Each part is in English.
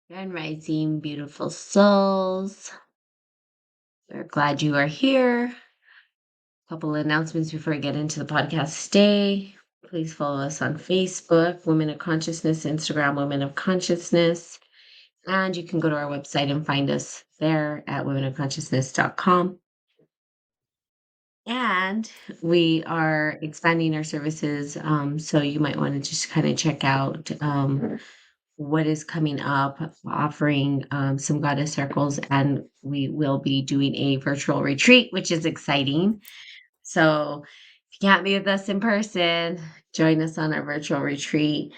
Grand Rising, beautiful souls. We're glad you are here. Couple of announcements before I get into the podcast today. Please follow us on Facebook, Women of Consciousness, Instagram, Women of Consciousness. And you can go to our website and find us there at womenofconsciousness.com. And we are expanding our services. So you might want to just kind of check out what is coming up, offering some goddess circles, and we will be doing a virtual retreat, which is exciting. So if you can't be with us in person, join us on our virtual retreat,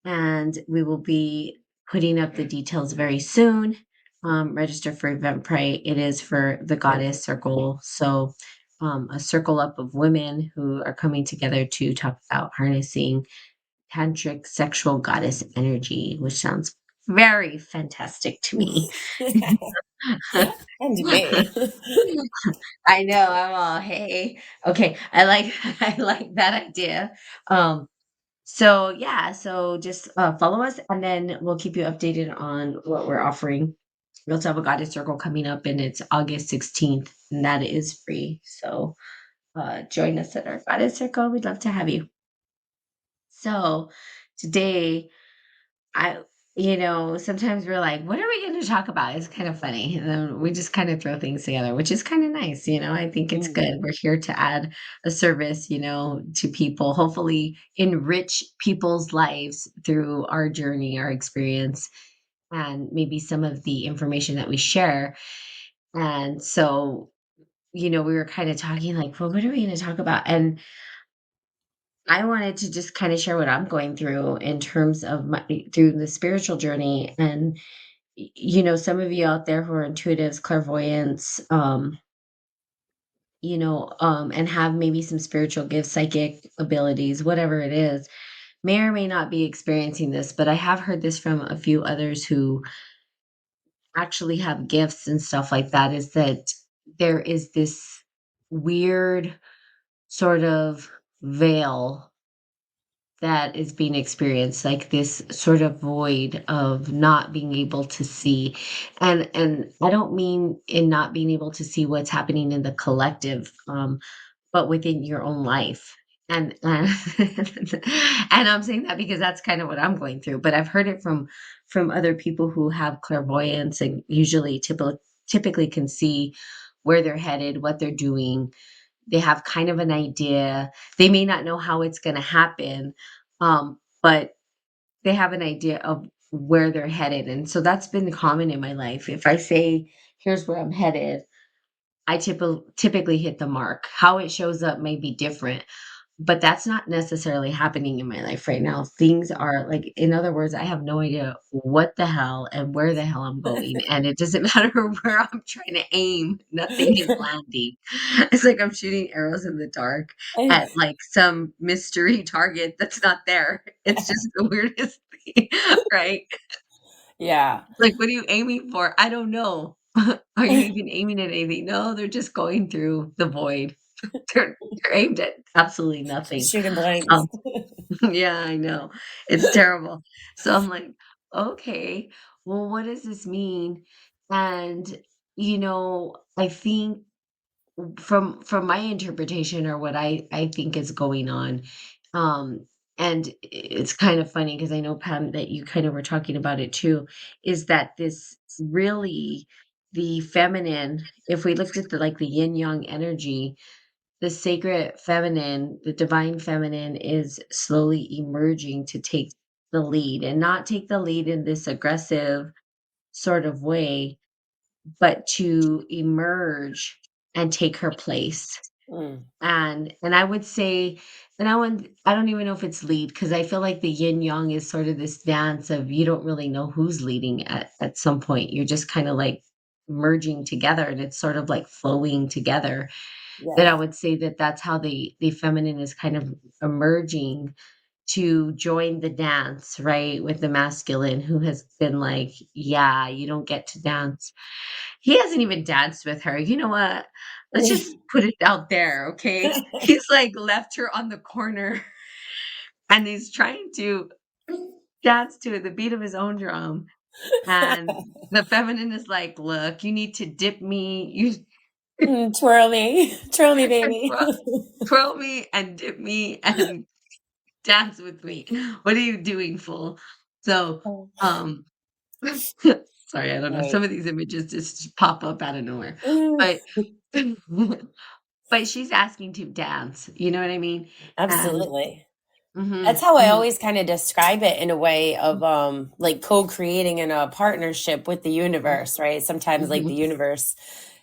and we will be putting up the details very soon. Register for Eventbrite. It is for the goddess circle. So a circle up of women who are coming together to talk about harnessing tantric sexual goddess energy, which sounds very fantastic to me. And me. I know, I'm all, hey. Okay, I like I like that idea. So yeah, so just follow us and then we'll keep you updated on what we're offering. We also have a goddess circle coming up and it's August 16th, and that is free. So join us at our goddess circle. We'd love to have you. So today I sometimes we're like, what are we going to talk about? It's kind of funny. And then we just kind of throw things together, which is kind of nice. I think it's Mm. good. We're here to add a service, to people, hopefully enrich people's lives through our journey, our experience, and maybe some of the information that we share. And so, we were kind of talking like, well, what are we going to talk about? And I wanted to just kind of share what I'm going through in terms of my through the spiritual journey. And some of you out there who are intuitives, clairvoyants, and have maybe some spiritual gifts, psychic abilities, whatever it is, may or may not be experiencing this, but I have heard this from a few others who actually have gifts and stuff like that, is that there is this weird sort of veil that is being experienced, like this sort of void of not being able to see. And I don't mean in not being able to see what's happening in the collective, but within your own life. And and I'm saying that because that's kind of what I'm going through, but I've heard it from other people who have clairvoyance and usually typically can see where they're headed, what they're doing. They have kind of an idea. They may not know how it's going to happen, but they have an idea of where they're headed. And so that's been common in my life. If I say, here's where I'm headed, I typically hit the mark. How it shows up may be different, but that's not necessarily happening in my life right now. Things are like, in other words, I have no idea what the hell and where the hell I'm going. And it doesn't matter where I'm trying to aim, nothing is landing. It's like I'm shooting arrows in the dark at like some mystery target that's not there. It's just the weirdest thing, right? Yeah. Like, what are you aiming for? I don't know. Are you even aiming at anything? No, they're just going through the void. They're aimed at absolutely nothing. Shooting blanks. Um, yeah, I know. It's terrible. So I'm like, okay, well, what does this mean? And, I think from my interpretation or what I think is going on, um, and it's kind of funny because I know, Pam, that you kind of were talking about it too, is that this really the feminine, if we looked at the like the yin yang energy, the sacred feminine, the divine feminine is slowly emerging to take the lead and not take the lead in this aggressive sort of way, but to emerge and take her place. Mm. And I would say, and I don't even know if it's lead because I feel like the yin yang is sort of this dance of you don't really know who's leading at some point. You're just kind of like merging together and it's sort of like flowing together. That I Yeah. would say that that's how the feminine is kind of emerging to join the dance, right? With the masculine who has been like, yeah, you don't get to dance. He hasn't even danced with her. You know what? Let's just put it out there, okay? He's like left her on the corner and he's trying to dance to the beat of his own drum. And the feminine is like, "Look, you need to dip me, Twirl me. Twirl me, and baby. twirl me and dip me and dance with me. What are you doing, fool?" So, Oh, um, sorry, I don't know. right. Some of these images just pop up out of nowhere, Mm, but but she's asking to dance, you know what I mean? And absolutely. That's mhm, how I mhm, always kinda describe it in a way of, like, co-creating in a partnership with the mhm, universe, right? Sometimes, like, the mhm. universe,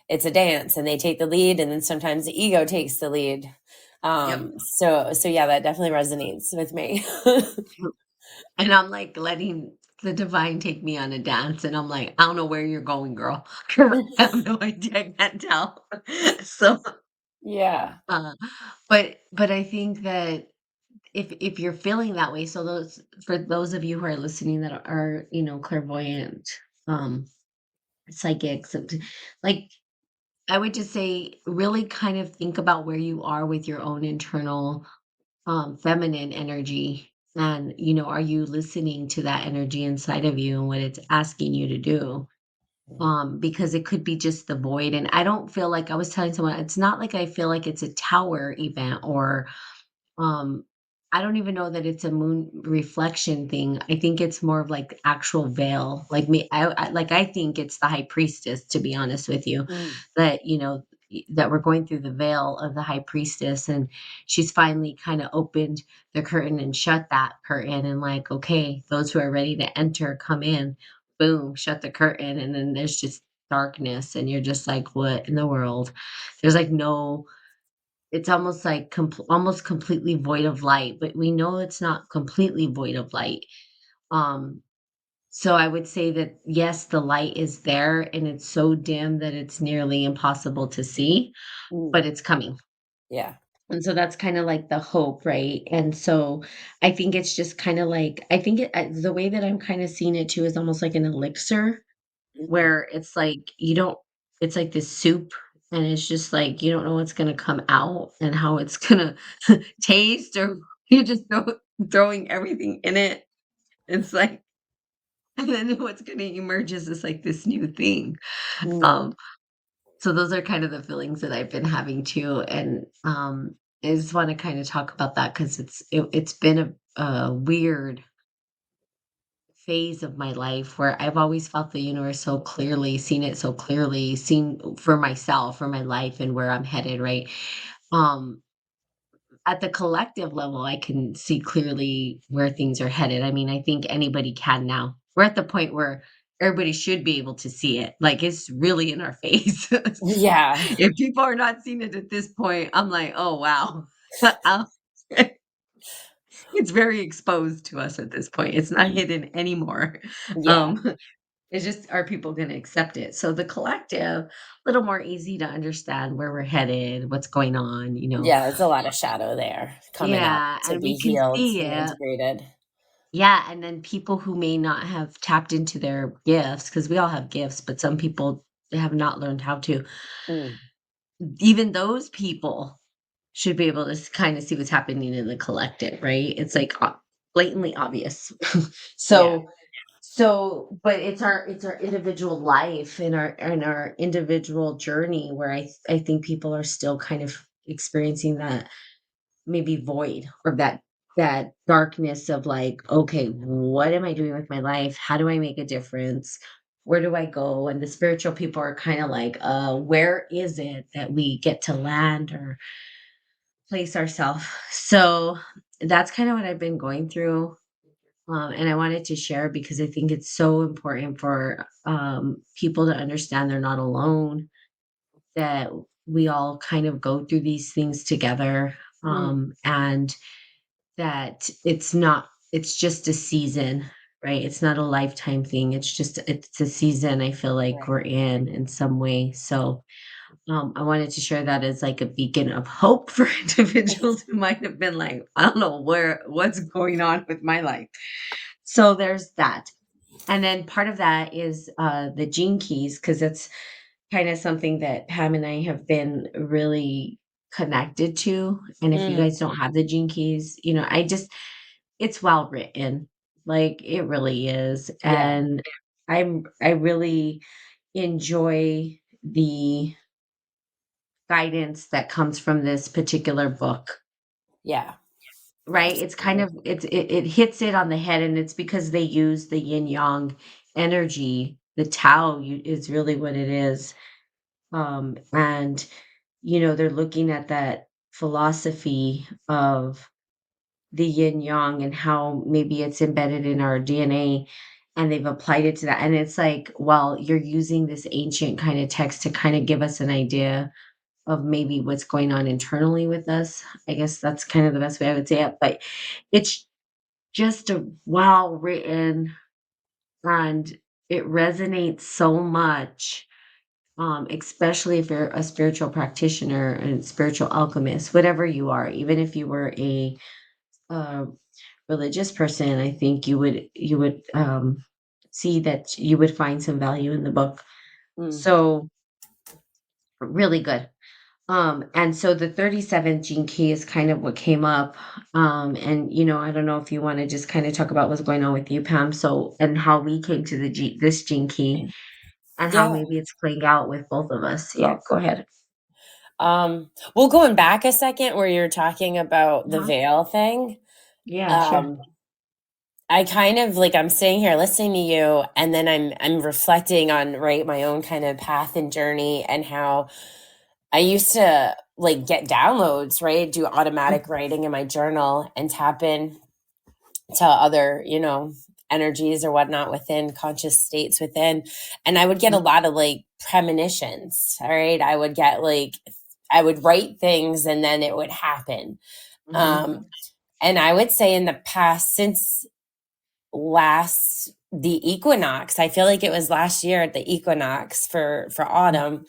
it's a dance, and they take the lead, and then sometimes the ego takes the lead. Yep. So yeah, that definitely resonates with me. And I'm, like, letting the divine take me on a dance, and I'm like, "I don't know where you're going, girl. I have no idea, I can't tell." So, Yeah. uh, but I think that if you're feeling that way, so those for those of you who are listening that are, clairvoyant, um, psychics, like, I would just say really kind of think about where you are with your own internal feminine energy. And, are you listening to that energy inside of you and what it's asking you to do? Because it could be just the void. And I don't feel like I was telling someone, it's not like I feel like it's a tower event or um, I don't even know that it's a moon reflection thing. I think it's more of like actual veil. Like me, I think it's the high priestess, to be honest with you, Mm, that that we're going through the veil of the high priestess, and she's finally kind of opened the curtain and shut that curtain, and like, okay, those who are ready to enter, come in. Boom, shut the curtain, and then there's just darkness, and you're just like, what in the world? There's like no it's almost like almost completely void of light, but we know it's not completely void of light. Um, so I would say that yes, the light is there and it's so dim that it's nearly impossible to see, mm, but it's coming. yeah. And so that's kind of like the hope, right? And so I think it's just kind of like the way that I'm kind of seeing it too is almost like an elixir Mm, where it's like you don't it's like this soup and it's just like you don't know what's gonna come out and how it's gonna taste or you just throwing everything in it. It's like and then what's gonna emerge is like this new thing. mm, Um, so those are kind of the feelings that I've been having too. And I just want to kind of talk about that because it's been a weird phase of my life where I've always felt the universe so clearly, seen it so clearly, seen for myself, for my life and where I'm headed, right? Um, at the collective level, I can see clearly where things are headed. I mean, I think anybody can now. We're at the point where everybody should be able to see it. Like it's really in our face. So yeah. if people are not seeing it at this point, I'm like, oh wow. It's very exposed to us at this point. It's not hidden anymore. Yeah. Um, it's just are people gonna accept it? So the collective, a little more easy to understand where we're headed, what's going on. Yeah, there's a lot of shadow there coming up Yeah, to and be we can healed see and it. integrated. Yeah, and then people who may not have tapped into their gifts, because we all have gifts, but some people have not learned how to. Mm, Even those people should be able to kind of see what's happening in the collective, right? It's like blatantly obvious. yeah. So but it's our individual life and our individual journey where I think people are still kind of experiencing that maybe void or that darkness of like, okay, what am I doing with my life? How do I make a difference? Where do I go? And the spiritual people are kind of like, where is it that we get to land or place ourselves? So that's kind of what I've been going through. And I wanted to share because I think it's so important for people to understand they're not alone, that we all kind of go through these things together, Mm, and that it's just a season, right? It's not a lifetime thing. It's a season I feel like right. we're in some way. So I wanted to share that as like a beacon of hope for individuals who might have been like, I don't know what's going on with my life. So there's that. And then part of that is the gene keys, because it's kind of something that Pam and I have been really connected to. And if you Mm, guys don't have the gene keys, it's well written. Like it really is. yeah. I really enjoy the guidance that comes from this particular book. Yeah, Right? It's kind absolutely. of it hits it on the head, and it's because they use the yin yang energy. The Tao is really what it is. And they're looking at that philosophy of the yin yang and how maybe it's embedded in our DNA, and they've applied it to that. And it's like, well, you're using this ancient kind of text to kind of give us an idea of maybe what's going on internally with us. I guess that's kind of the best way I would say it. But it's just a well written, and it resonates so much, especially if you're a spiritual practitioner and spiritual alchemist, whatever you are. Even if you were a uh, religious person, I think you would see that you would find some value in the book. Mm. So really good. And so the 37th gene key is kind of what came up. And I don't know if you want to just kind of talk about what's going on with you, Pam. So, and how we came to this gene key, and how Yeah. maybe it's playing out with both of us. Yeah, go ahead. Well, going back a second where you're talking about the Uh-huh. veil thing, Yeah, sure. um, I kind of like I'm sitting here listening to you, and then I'm reflecting on right my own kind of path and journey, and how I used to like get downloads, right? Do automatic writing in my journal and tap in to other, energies or whatnot within conscious states within. And I would get a Mhm, lot of like premonitions. All right. I would get like, I would write things and then it would happen. mhm, Um, and I would say in the past, since the equinox, I feel like it was last year at the equinox for autumn.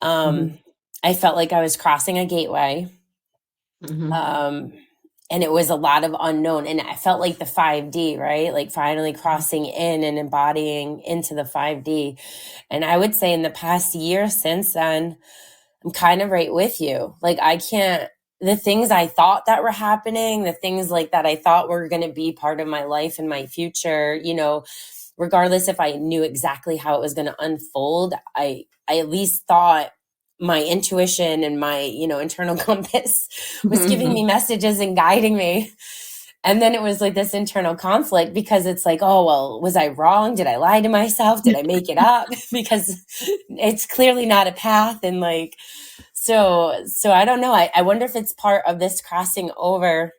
Um, mhm, I felt like I was crossing a gateway. mhm, Um, and it was a lot of unknown. And I felt like the 5D, right? Like finally mhm, crossing in and embodying into the 5D. And I would say in the past year since then, I'm kind of right with you. Like I can't the things I thought that were happening, the things like that I thought were going to be part of my life and my future, regardless if I knew exactly how it was going to unfold, I at least thought my intuition and my, internal compass was giving me mhm, messages and guiding me. And then it was like this internal conflict because it's like, oh, well, was I wrong? Did I lie to myself? Did I make it up? Because it's clearly not a path. And like, so I don't know. I wonder if it's part of this crossing over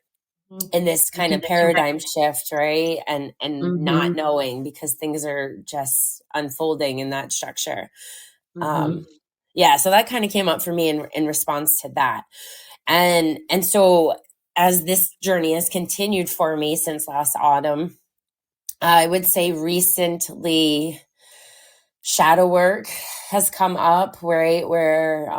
mhm. in this The kind of connection back. paradigm shift, right? And not Mhm, knowing because things are just unfolding in that structure. mhm, Um, yeah, so that kind of came up for me in response to that. And so as this journey has continued for me since last autumn, I would say recently shadow work has come up, right? Where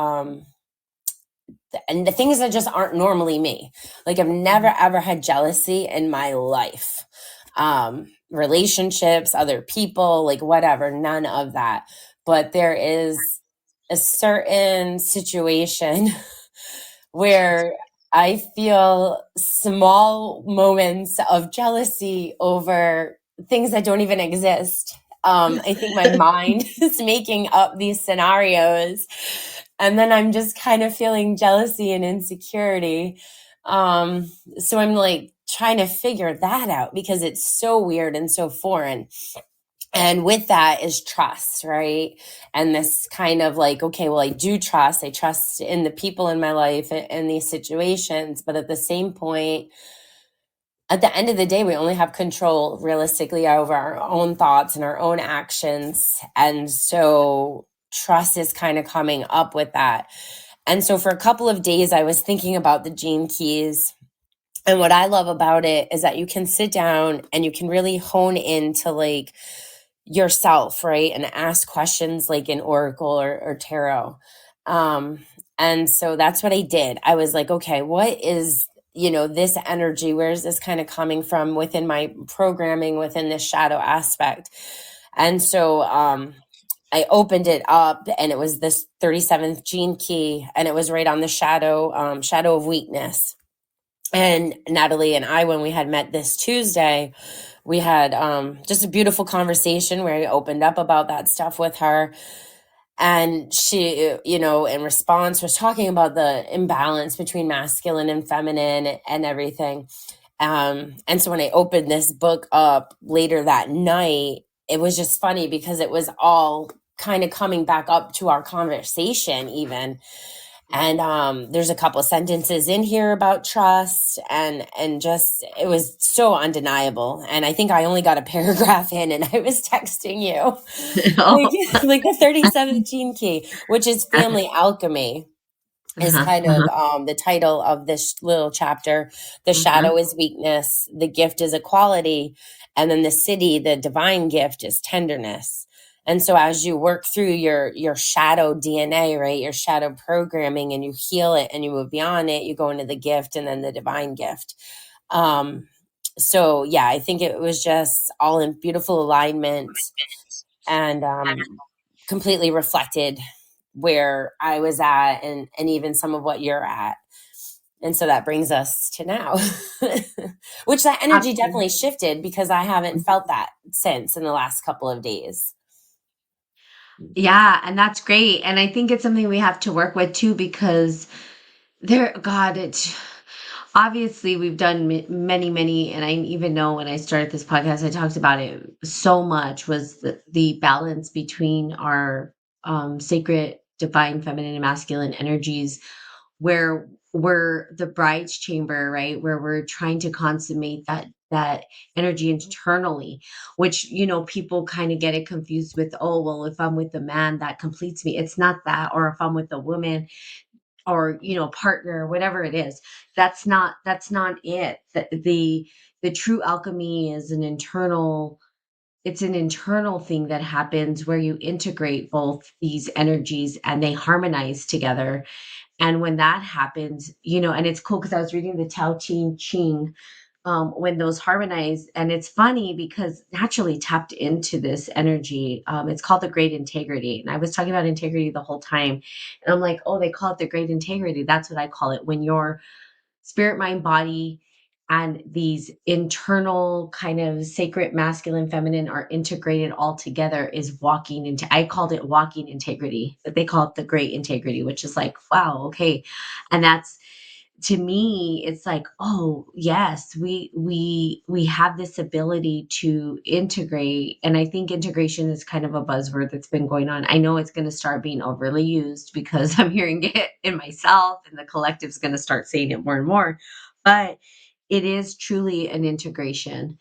and the things that just aren't normally me. Like I've never mhm, ever had jealousy in my life. Relationships, other people, like whatever, none of that. But there is a certain situation where I feel small moments of jealousy over things that don't even exist. I think my mind is making up these scenarios. And then I'm just kind of feeling jealousy and insecurity. So I'm like trying to figure that out because it's so weird and so foreign. And with that is trust, right? And this kind of like, okay, well, I trust in the people in my life and these situations, but at the same point, at the end of the day, we only have control realistically over our own thoughts and our own actions. And so trust is kind of coming up with that. And so for a couple of days, I was thinking about the gene keys. And what I love about it is that you can sit down and you can really hone into like yourself, right? And ask questions like in Oracle or Tarot. Um, and so that's what I did. I was like, okay, what is, this energy? Where is this kind of coming from within my programming, within this shadow aspect? And so I opened it up and it was this 37th gene key and it was right on the shadow of weakness. And Natalie and I, when we had met this Tuesday, We had just a beautiful conversation where I opened up about that stuff with her. And she, in response, was talking about the imbalance between masculine and feminine and everything. And so when I opened this book up later that night, it was just funny because it was all kind of coming back up to our conversation, even. And there's a couple of sentences in here about trust, and just it was so undeniable. And I think I only got a paragraph in, and I was texting you like the 3017 key, which is family alchemy, is Uh-huh, kind of uh-huh, the title of this little chapter. The uh-huh. shadow is weakness, the gift is equality, and then the city, the divine gift, is tenderness. And so as you work through your shadow DNA, right, your shadow programming, and you heal it and you move beyond it, you go into the gift and then the divine gift. um so yeah, I think it was just all in beautiful alignment, and completely reflected where I was at, and even some of what you're at. And so that brings us to now, which that energy Absolutely. definitely shifted because I haven't felt that since in the last couple of days. Yeah, and that's great. And I think it's something we have to work with too, because God, it's obviously we've done many, many, and I even know when I started this podcast, I talked about it so much, was the balance between our sacred, divine, feminine, and masculine energies, where we're the bride's chamber, right? Where we're trying to consummate that energy internally, which, people kind of get it confused with, oh, well, if I'm with a man, that completes me. It's not that. Or if I'm with a woman, or partner, whatever it is, that's not it. The true alchemy is an internal thing that happens, where you integrate both these energies and they harmonize together. And when that happens, and it's cool, because I was reading the Tao Te Ching, when those harmonize. And it's funny because naturally tapped into this energy. It's called the great integrity. And I was talking about integrity the whole time. And I'm like, oh, they call it the great integrity. That's what I call it. When your spirit, mind, body, and these internal kind of sacred masculine, feminine are integrated all together, is walking into, I called it walking integrity, but they call it the great integrity, which is like, wow, okay. And that's, to me, it's like, oh yes, we have this ability to integrate. And I think integration is kind of a buzzword that's been going on. I know it's going to start being overly used because I'm hearing it in myself, and the collective's going to start saying it more and more. But it is truly an integration.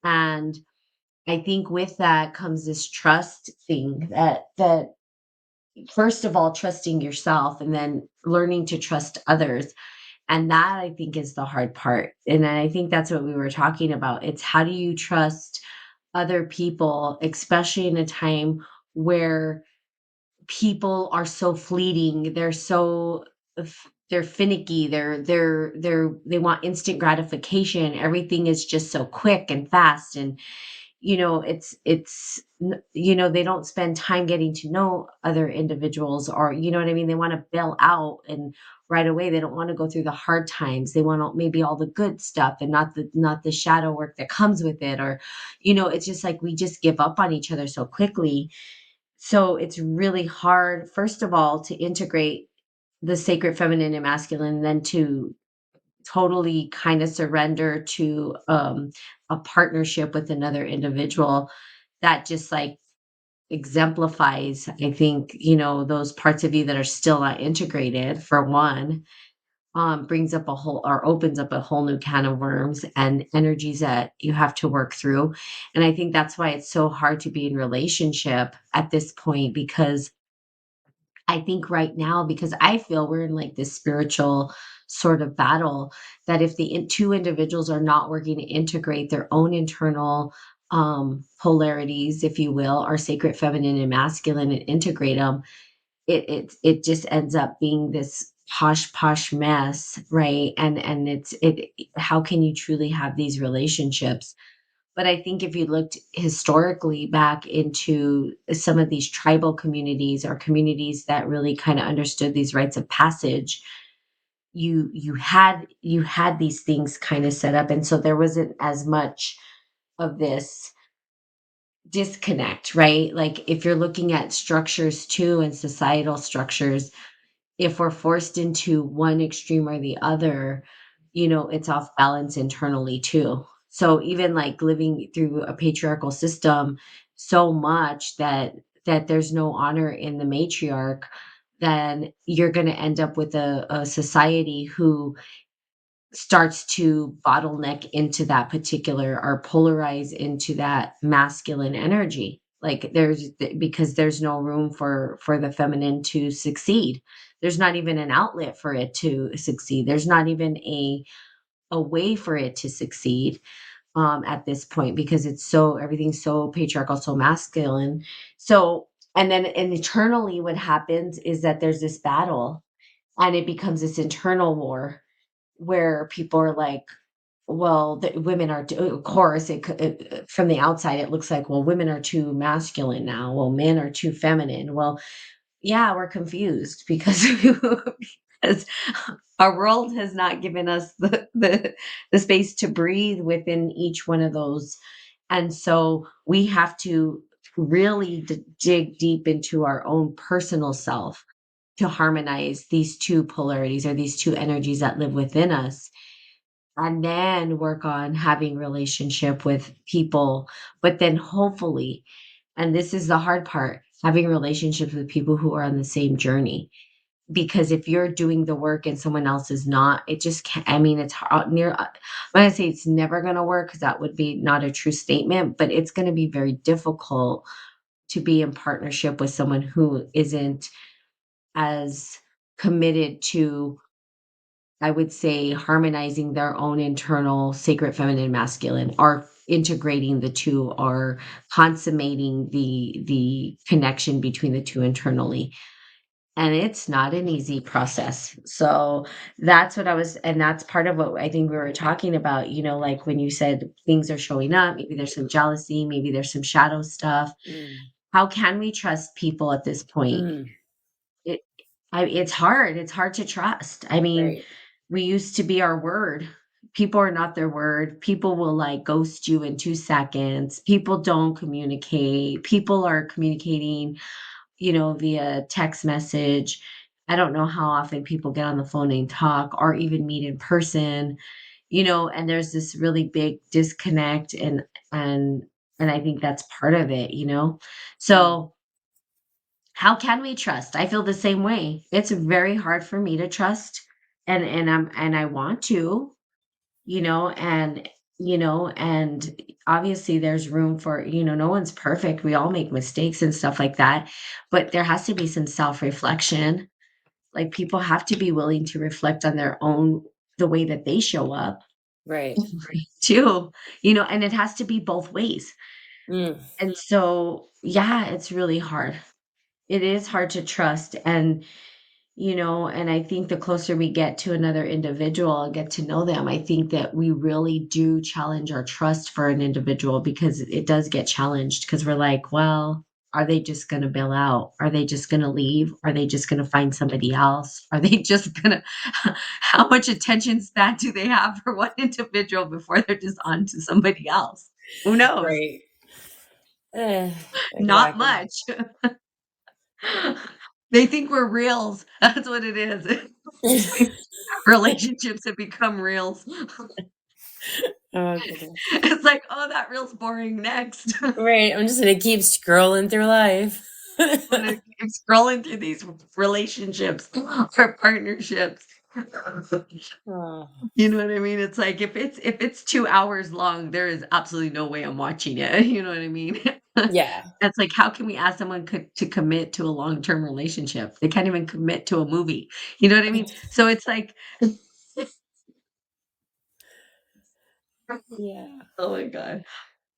And I think with that comes this trust thing, that first of all, trusting yourself, and then learning to trust others. And that, I think, is the hard part. And I think that's what we were talking about. It's, how do you trust other people, especially in a time where people are so fleeting, they're finicky, they want instant gratification. Everything is just so quick and fast. And they don't spend time getting to know other individuals, or what I mean, they want to bail out, and right away they don't want to go through the hard times. They want maybe all the good stuff, and not the shadow work that comes with it. Or it's just like we just give up on each other so quickly. So it's really hard, first of all, to integrate the sacred feminine and masculine, and then to totally kind of surrender to a partnership with another individual that just like exemplifies, I think, those parts of you that are still not integrated, for one. Brings up a whole, or opens up a whole new can of worms and energies that you have to work through. And I think that's why it's so hard to be in relationship at this point, because I think right now, because I feel we're in like this spiritual sort of battle, that if the two individuals are not working to integrate their own internal polarities, if you will, our sacred feminine and masculine, and integrate them, it just ends up being this posh mess, right? And how can you truly have these relationships? But I think if you looked historically back into some of these tribal communities, or communities that really kind of understood these rites of passage, you had these things kind of set up, and so there wasn't as much of this disconnect, right? Like if you're looking at structures too and societal structures, if we're forced into one extreme or the other, it's off balance internally too. So even like living through a patriarchal system so much that there's no honor in the matriarch, then you're going to end up with a society who starts to bottleneck into that particular or polarize into that masculine energy. Like because there's no room for the feminine to succeed. There's not even an outlet for it to succeed. There's not even a way for it to succeed at this point, because everything's so patriarchal, so masculine. So and eternally what happens is that there's this battle, and it becomes this internal war where people are like, well, the women are of course, from the outside, it looks like, well, women are too masculine now. Well, men are too feminine. Well, yeah, we're confused because because our world has not given us the space to breathe within each one of those. And so we have to really dig deep into our own personal self to harmonize these two polarities or these two energies that live within us, and then work on having relationship with people, but then hopefully, and this is the hard part, having relationships with people who are on the same journey. Because if you're doing the work and someone else is not, it just can't. I mean, it's when I say it's never going to work, because that would be not a true statement, but it's going to be very difficult to be in partnership with someone who isn't as committed to, I would say, harmonizing their own internal sacred feminine masculine, or integrating the two, or consummating the connection between the two internally. And it's not an easy process. So that's what I was, and that's part of what I think we were talking about, like when you said things are showing up, maybe there's some jealousy, maybe there's some shadow stuff. Mm. How can we trust people at this point? Mm. It it's hard. It's hard to trust. I mean, Right. we used to be our word. People are not their word. People will like ghost you in 2 seconds. People don't communicate. People are communicating, via text message. I don't know how often people get on the phone and talk or even meet in person, and there's this really big disconnect, and and I think that's part of it. Mm. So how can we trust? I feel the same way. It's very hard for me to trust, and I want to, and and obviously there's room for, no one's perfect. We all make mistakes and stuff like that, but there has to be some self-reflection. Like people have to be willing to reflect on their own, the way that they show up Right. too, and it has to be both ways. Mm. And so, yeah, it's really hard. It is hard to trust. And I think the closer we get to another individual and get to know them, I think that we really do challenge our trust for an individual, because it does get challenged, because we're like, well, are they just going to bail out? Are they just going to leave? Are they just going to find somebody else? Are they just going to, how much attention span do they have for one individual before they're just on to somebody else? Who knows? Right. Eh, Not exactly. much. They think we're reals. That's what it is. Relationships have become reels. Oh goodness. It's like, "Oh, that reel's boring, next." I'm Right. I'm just gonna keep scrolling through life. gonna keep scrolling through these relationships or partnerships. Oh, You know what I mean? It's like if it's 2 hours long, there is absolutely no way I'm watching it, you know what I mean? yeah. It's like, how can we ask someone to commit to a long-term relationship? They can't even commit to a movie, you know what I mean? So it's like Yeah. oh my god.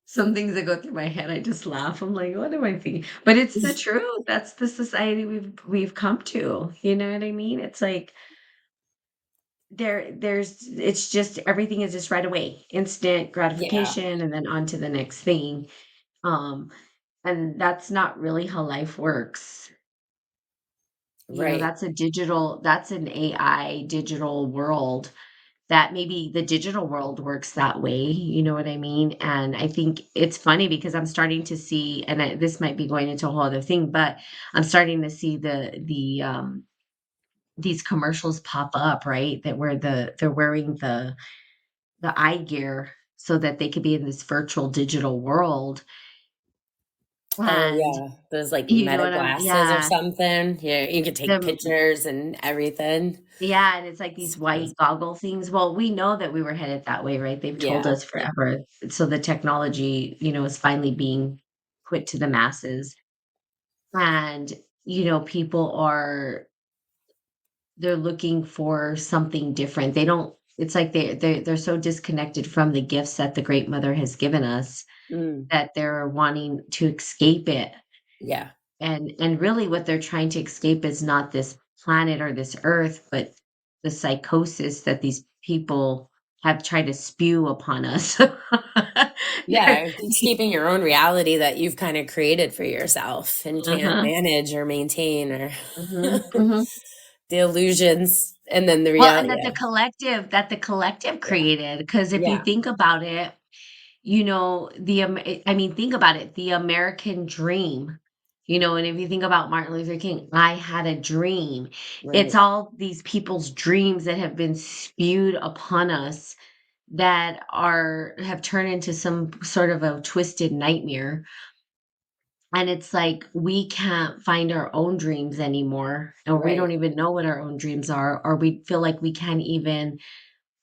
Some things that go through my head, I just laugh. I'm like, "What am I thinking?" But it's the truth. That's the society we've come to, you know what I mean? It's like it's just everything is just right away, instant Yeah. gratification, and then on to the next thing. Um, and that's not really how life works. Right. That's an AI digital world, that maybe the digital world works that way, you know what I mean? And I think it's funny because I'm starting to see, and this might be going into a whole other thing, but I'm starting to see these commercials pop up, right? That where they're wearing the eye gear so that they could be in this virtual digital world. Oh, And yeah. Those, like, you know meta what glasses or yeah, something. Yeah, you could take the pictures and everything. yeah, and it's like these It's white crazy. goggle things. Well, we know that we were headed that way, right? They've told Yeah. us forever. So the technology, is finally being put to the masses. And, people they're looking for something different. They don't it's like they're so disconnected from the gifts that the great mother has given us Mm. that they're wanting to escape it. Yeah. And really what they're trying to escape is not this planet or this earth, but the psychosis that these people have tried to spew upon us. They're Yeah, escaping your own reality that you've kinda created for yourself and can't Uh-huh. manage or maintain or Mhm, mhm. the illusions and then the Well, and reality. that Yeah. the collective Yeah. created, because if you Yeah. think about it, I mean, think about it, the American dream, and if you think about Martin Luther King, "I had a dream." It's Right. all these people's dreams that have been spewed upon us that are have turned into some sort of a twisted nightmare, and it's like we can't find our own dreams anymore, or we Right. don't even know what our own dreams are, or we feel like we can't even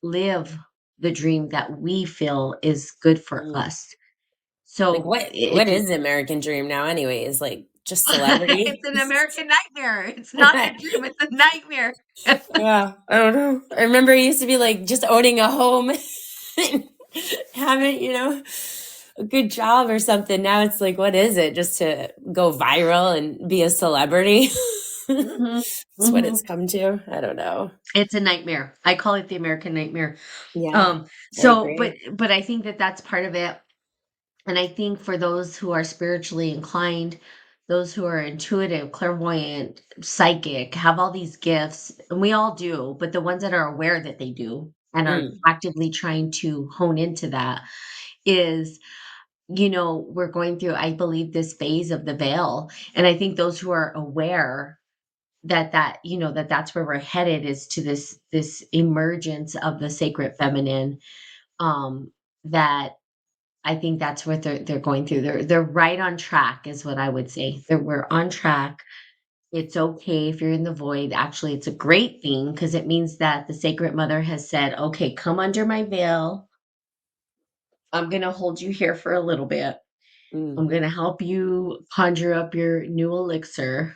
live the dream that we feel is good for Mm. us. Like, So what is the American dream now anyways? Like, just celebrity? it's an American nightmare. It's not a dream, it's a nightmare. Yeah, I don't know. I remember it used to be like just owning a home and having, a good job or something. Now it's like, what is it? Just to go viral and be a celebrity? Mhm, That's what it's mhm. come to. I don't know. It's a nightmare. I call it the American nightmare. Yeah, I So but agree. but I think that that's part of it, and I think for those who are spiritually inclined, those who are intuitive, clairvoyant, psychic, have all these gifts, and we all do, but the ones that are aware that they do and are Mm, actively trying to hone into that is, we're going through, I believe, this phase of the veil. And I think those who are aware that that's where we're headed is to this emergence of the sacred feminine, that I think that's what they're going through. They're right on track is what I would say. We're on track. It's okay if you're in the void. Actually, it's a great thing because it means that the sacred mother has said, "Okay, come under my veil. I'm going to hold you here for a little bit. mm. I'm going to help you conjure up your new elixir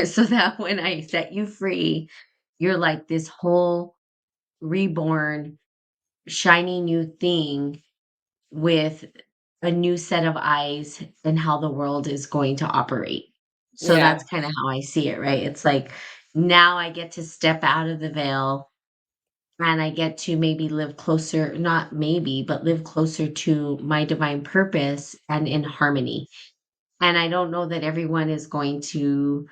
so that when I set you free, you're like this whole reborn, shiny new thing with a new set of eyes and how the world is going to operate." So Yeah, that's kind of how I see it, right? It's like now I get to step out of the veil and I get to maybe live closer, not maybe, but live closer to my divine purpose and in harmony. And I don't know that everyone is going to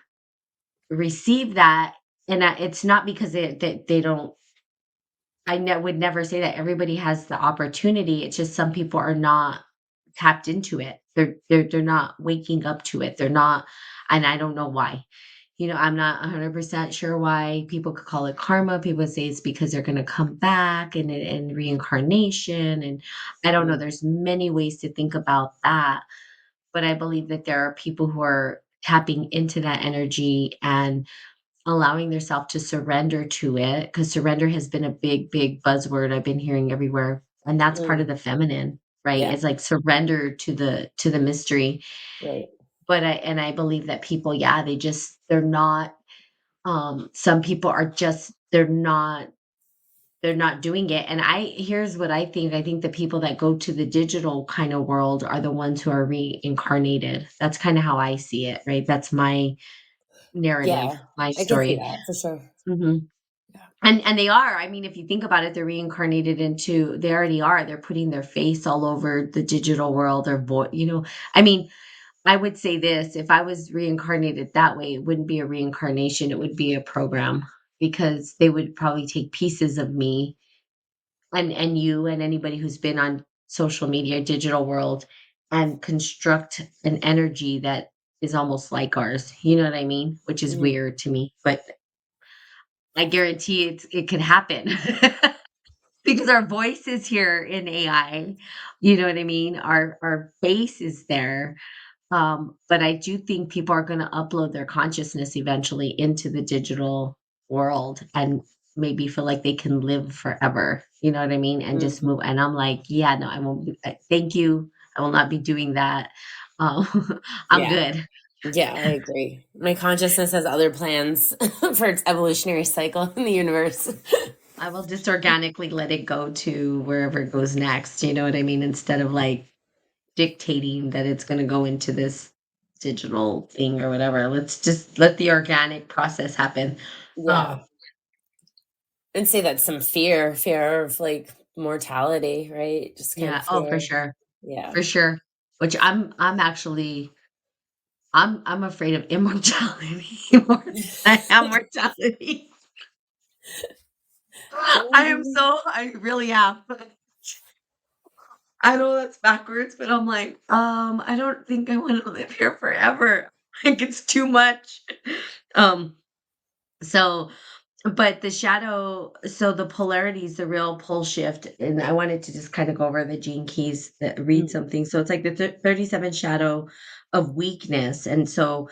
receive that. And it's not because they don't, would never say that everybody has the opportunity. It's just some people are not tapped into it. They're not waking up to it. They're not, and I don't know why. I'm not 100% sure why people could call it karma. People say it's because they're going to come back and reincarnation. And I don't know. mm, There's many ways to think about that. But I believe that there are people who are tapping into that energy and allowing themselves to surrender to it, because surrender has been a big, big buzzword I've been hearing everywhere. And that's part mm. of the feminine, right? Yeah, It's like surrender to the mystery. right. But I believe that people, yeah, they're not, some people are just they're not doing it. And here's what I think the people that go to the digital kind of world are the ones who are reincarnated. That's kind of how I see it, right? That's my narrative, Yeah, my I can see story. that for sure. Mhm. Yeah. And they are. I mean, if you think about it, they're reincarnated into they already are. They're putting their face all over the digital world or I mean, I would say this, if I was reincarnated that way, it wouldn't be a reincarnation, it would be a program because they would probably take pieces of me and you and anybody who's been on social media, digital world, and construct an energy that is almost like ours. You know what I mean? Which is Mhm. weird to me, but I guarantee it could happen. Because our voice is here in AI, you know what I mean? Our face is there, but I do think people are gonna upload their consciousness eventually into the digital world and maybe feel like they can live forever, you know what I mean? And just Mhm. move, and I'm like, "Yeah, no, I won't be thank you. I will not be doing that." I'm Yeah. good. Yeah, I agree. My consciousness has other plans for its evolutionary cycle in the universe. I will just organically let it go to wherever it goes next, you know what I mean? Instead of, like, dictating that it's gonna go into this digital thing or whatever. Let's just let the organic process happen. Yeah. Oh, And say that's some fear of like mortality, right? Just kind yeah. of Oh, fear. Yeah. for sure. Which I'm actually I'm afraid of immortality more than I am mortality. I really am. I know that's backwards, but I'm like, I don't think I want to live here forever. Like it's too much. Um, so But the shadow, so the polarities, the real pole shift, and I wanted to just kind of go over the gene keys that read Mm, something. So it's like the 37 shadow of weakness. And so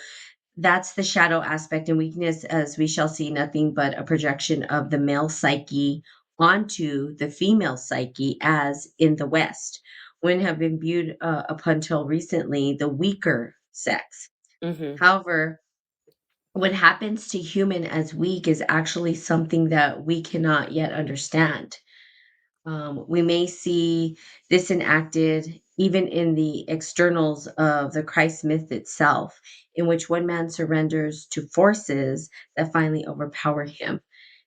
that's the shadow aspect, and weakness, as we shall see, nothing but a projection of the male psyche onto the female psyche, as in the West, women have been viewed up until recently the weaker sex. mhm, However, what happens to human as weak is actually something that we cannot yet understand. We may see this enacted even in the externals of the Christ myth itself, in which one man surrenders to forces that finally overpower him.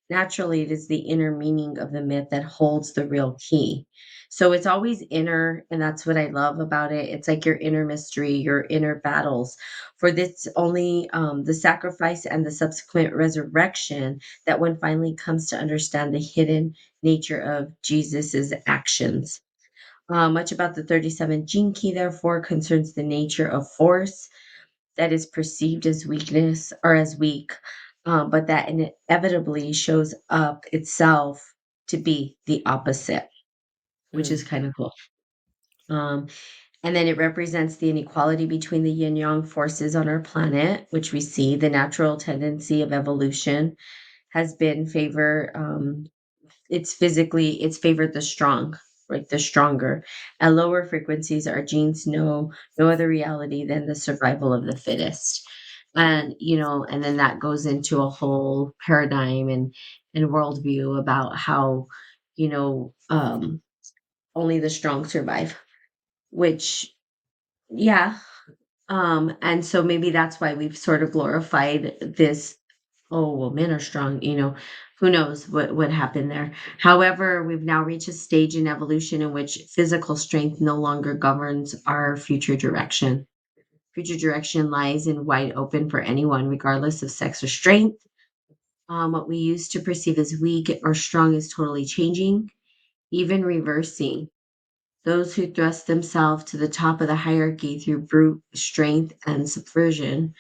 Naturally, it is the inner meaning of the myth that holds the real key. So it's always inner, and that's what I love about it. It's like your inner mystery, your inner battles. For this only the sacrifice and the subsequent resurrection that one finally comes to understand the hidden nature of Jesus's actions. Much about the 37 gene key, therefore, concerns the nature of force that is perceived as weakness or as weak, but that inevitably shows up itself to be the opposite, which is mm, kind of cool. Um, and then it represents the inequality between the yin yang forces on our planet, which we see the natural tendency of evolution has been favor it's favored the strong, right? The stronger. At lower frequencies, our genes know no other reality than the survival of the fittest. mm, And and then that goes into a whole paradigm and worldview about how, only the strong survive, which yeah. And so maybe that's why we've sort of glorified this. Oh, well, men are strong, who knows what happened there. However, we've now reached a stage in evolution in which physical strength no longer governs our future direction. Future direction lies in wide open for anyone, regardless of sex or strength. What we used to perceive as weak or strong is totally changing, even reversing. Those who thrust themselves to the top of the hierarchy through brute strength and subversion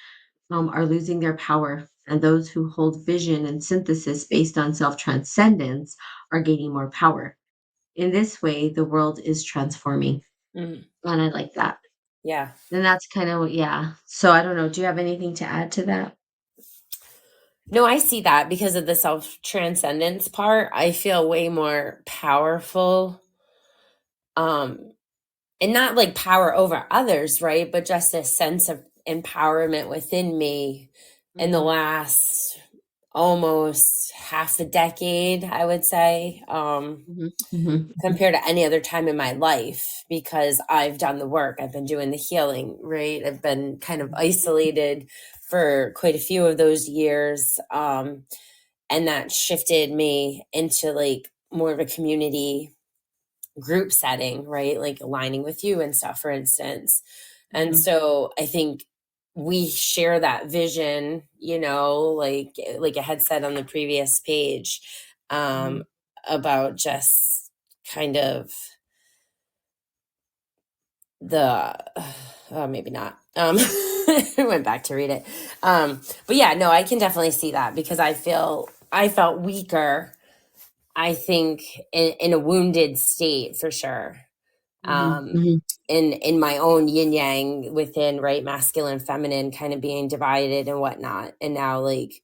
are losing their power, and those who hold vision and synthesis based on self transcendence are gaining more power. In this way, the world is transforming. mm. And I like that. Yeah. And that's kind of, yeah. So I don't know. Do you have anything to add to that? No, I see that because of the self transcendence part. I feel way more powerful. Um, and not like power over others, right? But just a sense of empowerment within me in the Hmm. last almost half a decade, I would say. Hmm. Hmm. Compared to any other time in my life because I've done the work. I've been doing the healing, right? I've been kind of isolated for quite a few of those years. And that shifted me into like more of a community group setting, right? Like aligning with you and stuff, for instance. And Hmm. so I think we share that vision, like I had said on the previous page, Hmm. um, about just kind of the maybe not. I went back to read it. But yeah, no, I can definitely see that because I felt weaker, I think, in a wounded state for sure. Mhm, Um, mhm, in my own yin yang within, right, masculine, feminine kind of being divided and whatnot. And now like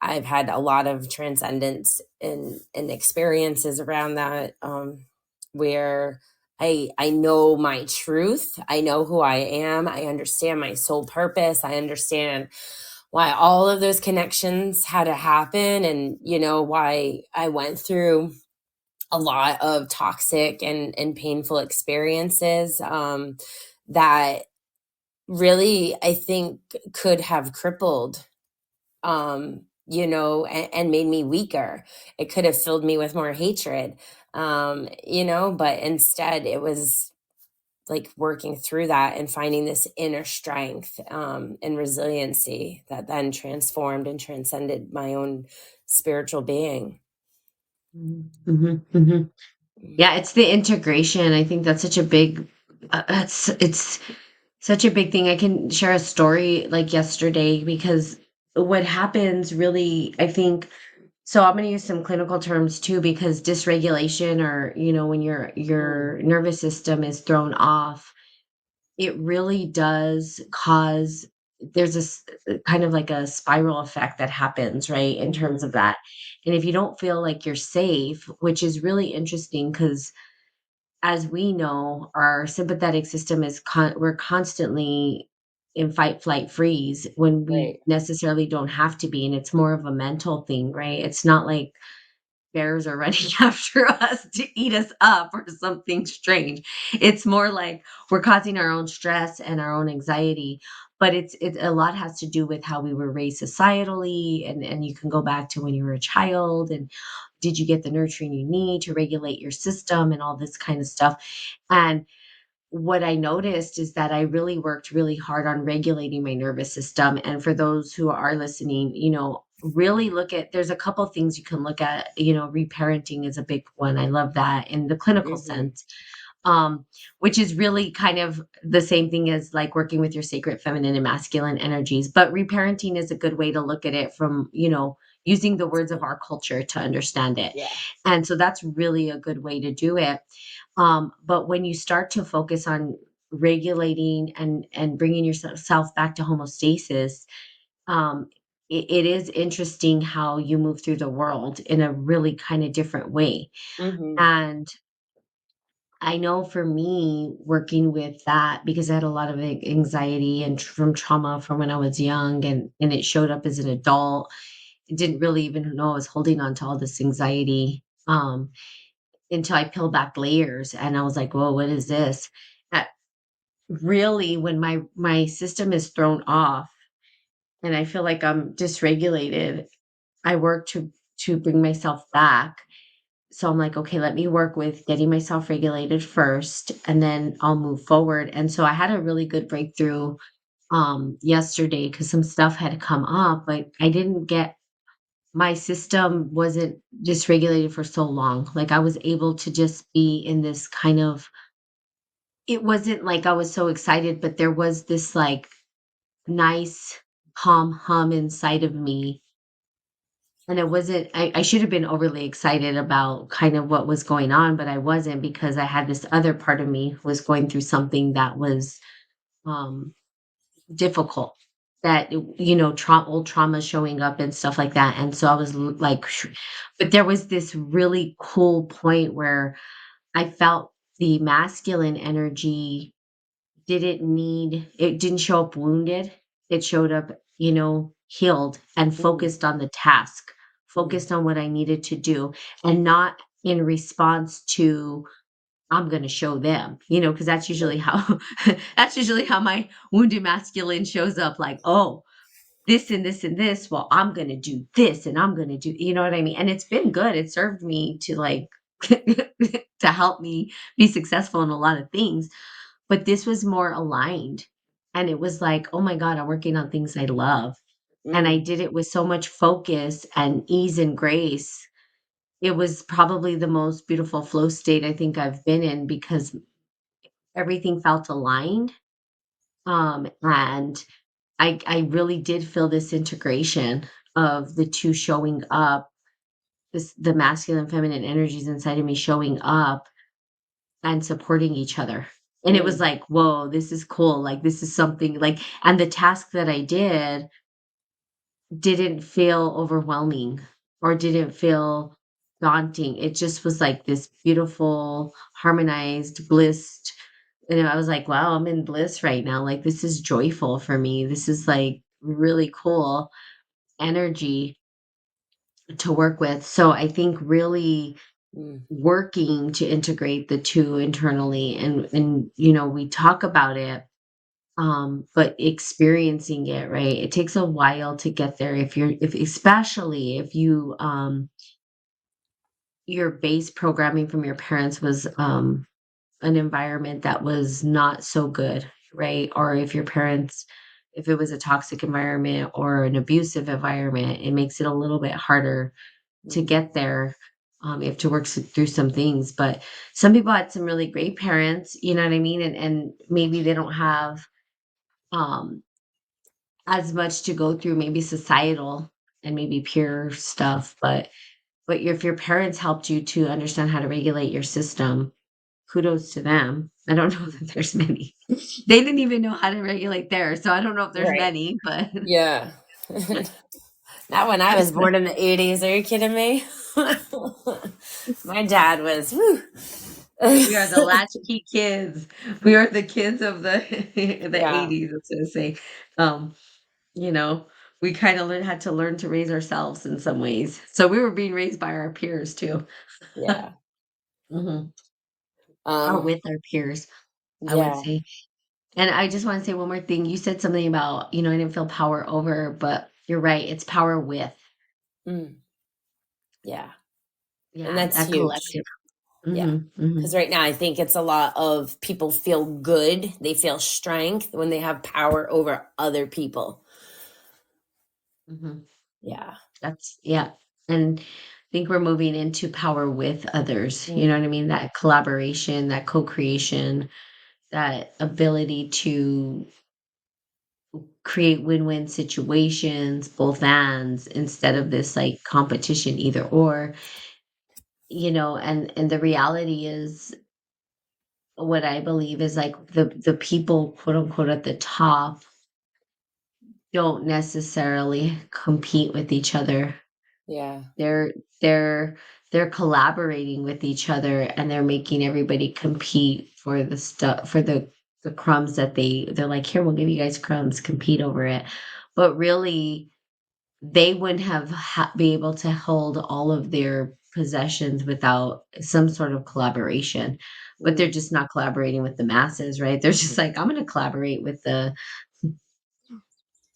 I've had a lot of transcendence and experiences around that, where I know my truth. I know who I am. I understand my soul purpose. I understand why all of those connections had to happen, and why I went through a lot of toxic and painful experiences, that really I think could have crippled, and made me weaker. It could have filled me with more hatred, but instead it was like working through that and finding this inner strength, and resiliency that then transformed and transcended my own spiritual being. mhm, mhm, mhm. Yeah, it's the integration. I think that's such a big it's such a big thing. I can share a story like yesterday because what happens really, I think, so I'm going to use some clinical terms too because dysregulation or, when Mm, your nervous system is thrown off, it really does cause there's this kind of like a spiral effect that happens, right? In terms mhm, of that. And if you don't feel like you're safe, which is really interesting because as we know, our sympathetic system is we're constantly in fight, flight, freeze when we right. necessarily don't have to be. And it's more of a mental thing, right? It's not like bears are running after us to eat us up or something strange. It's more like we're causing our own stress and our own anxiety. But it a lot has to do with how we were raised societally, and you can go back to when you were a child and did you get the nurturing you need to regulate your system and all this kind of stuff. And what I noticed is that I really worked really hard on regulating my nervous system. And for those who are listening, really look at there's a couple things you can look at. Reparenting is a big one. I love that in the clinical Mhm, sense, um, which is really kind of the same thing as like working with your sacred feminine and masculine energies. But reparenting is a good way to look at it from, using the words of absolutely. our culture to understand it. Yeah. And so that's really a good way to do it. But when you start to focus on regulating and bringing yourself back to homeostasis, um, it is interesting how you move through the world in a really kind of different way. Mhm, And I know for me, working with that because I had a lot of anxiety and from trauma from when I was young, and it showed up as an adult. I didn't really even know I was holding on to all this anxiety. Until I peeled back layers and I was like, "Whoa, what is this?" Uh, Really, when my system is thrown off and I feel like I'm dysregulated, I work to bring myself back. So I'm like, "Okay, let me work with getting myself regulated first, and then I'll move forward." And so I had a really good breakthrough yesterday because some stuff had come up, but I didn't get my system wasn't dysregulated for so long. Like I was able to just be in this kind of it wasn't like I was so excited, but there was this, like, nice calm hum inside of me, and it wasn't I should have been overly excited about kind of what was going on, but I wasn't because I had this other part of me who was going through something that was, um, difficult, that, old trauma showing up and stuff like that, and so I was l like, but there was this really cool point where I felt the masculine energy it didn't show up wounded. It showed up, healed and mhm, focused on the task, mhm, focused on what I needed to do, and not in response to I'm going to show them, because that's usually right. how that's usually how my wounded masculine shows up like, "Oh, this and this and this, well, I'm going to do this and I'm going to do," you know what I mean? And it's been good. It served me to like to help me be successful in a lot of things, but this was more aligned, and it was like, "Oh my god, I'm working on things I love." And I Mm, did it with so much focus and ease and grace, it was probably the most beautiful flow state I think I've been in because everything felt aligned. And I really did feel this integration of the two showing up, the masculine feminine energies inside of me showing up and supporting each other. And it was Mm, like, whoa, this is cool. Like, this is something like, and the task that I didn't feel overwhelming or didn't feel daunting. It just was like this beautiful, harmonized, blissed. And I was like, wow, I'm in bliss right now. Like, this is joyful for me. This is like really cool energy to work with. So I think really mm, working to integrate the two internally and we talk about it, but experiencing it, right? It takes a while to get there if especially if your base programming from your parents was an environment that was not so good, right? Or if it was a toxic environment or an abusive environment, it makes it a little bit harder to mm, get there. You have to work through some things, but some people had some really great parents, you know what I mean? And maybe they don't have um, as much to go through, maybe societal and maybe peer stuff, but if your parents helped you to understand how to regulate your system, kudos to them. I don't know that there's many. They didn't even know how to regulate theirs, so I don't know if there's right. many, but Yeah. Not when I was born in the 80s. Are you kidding me? My dad was, whew. we are the latchkey kids. We are the kids of the the Yeah. 80s, let's just say. Um, you know, we kind of had to learn to raise ourselves in some ways. So we were being raised by our peers too. Yeah. Mhm. Or Um, with our peers, I would yeah. say. And I just want to say one more thing. You said something about, I didn't feel power over, but you're right. It's power with. Mm, yeah. And Yeah, that's that huge. collective. Yeah. Mhm. Because right now, I think it's a lot of people feel good. They feel strength when they have power over other people. Mhm. Yeah. Yeah. And I think we're moving into power with others. You know Mm, what I mean? That collaboration, that co-creation, that ability to create win-win situations, both ends, instead of this like competition either or, and the reality is what I believe is like the people quote unquote at the top don't necessarily compete with each other. yeah. They're they're they're collaborating with each other and they're making everybody compete for the stuff for the crumbs that they're like, here, we'll give you guys crumbs, compete over it. But really, they wouldn't have be able to hold all of their possessions without some sort of collaboration. But they're Mm, just not collaborating with the masses, right? They're just like, I'm going to collaborate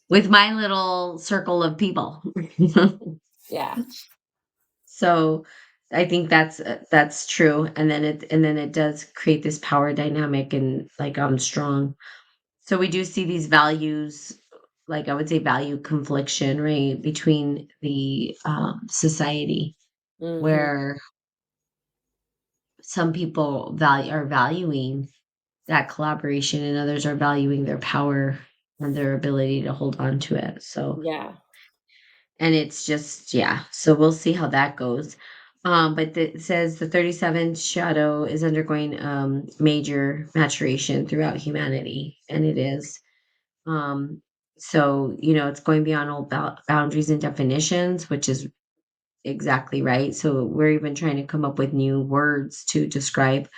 with my little circle of people. yeah. So I think that's true, and then it does create this power dynamic and like strong. So we do see these values, like I would say value confliction, right, between the society Hmm. where some people are valuing that collaboration and others are valuing their power and their ability to hold on to it. So Yeah. and it's just yeah, so we'll see how that goes. But it says the 37th shadow is undergoing major maturation throughout humanity, and it is. Um, so it's going beyond old boundaries and definitions, which is exactly right. So we're even trying to come up with new words to describe.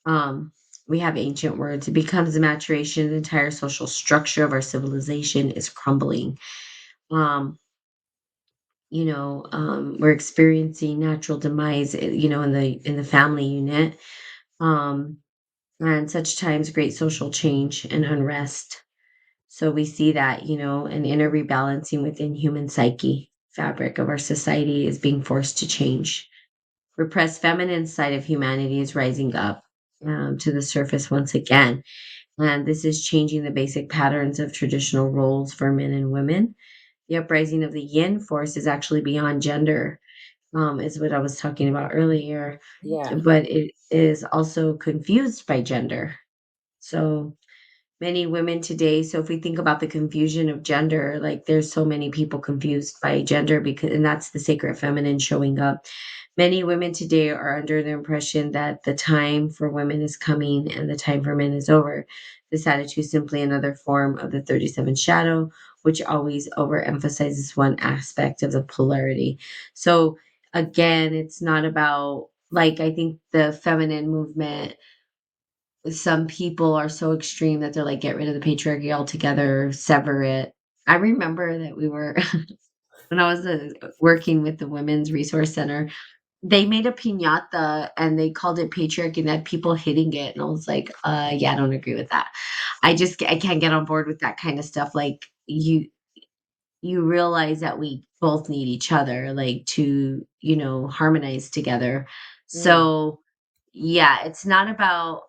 Um, we have ancient words. It becomes a maturation. The entire social structure of our civilization is crumbling. Um, we're experiencing natural demise, in the family unit, um, and such times great social change and unrest. So we see that, an inner rebalancing within human psyche fabric of our society is being forced to change. Repressed feminine side of humanity is rising up to the surface once again. And this is changing the basic patterns of traditional roles for men and women. The uprising of the yin force is actually beyond gender. is what I was talking about earlier, Yeah. but it is also confused by gender. So many women today, so if we think about the confusion of gender, like there's so many people confused by gender because, and that's the sacred feminine showing up. Many women today are under the impression that the time for women is coming and the time for men is over. This attitude is simply another form of the 37 shadow, which always overemphasizes one aspect of the polarity. So again, it's not about, like, I think the feminine movement, some people are so extreme that they're like, get rid of the patriarchy altogether, sever it. I remember that we were when I was working with the Women's Resource Center, they made a piñata and they called it patriarchy and had people hitting it. And I was like, yeah, I don't agree with that. I can't get on board with that kind of stuff. Like you realize that we both need each other, like to, harmonize together. Mm, So yeah, it's not about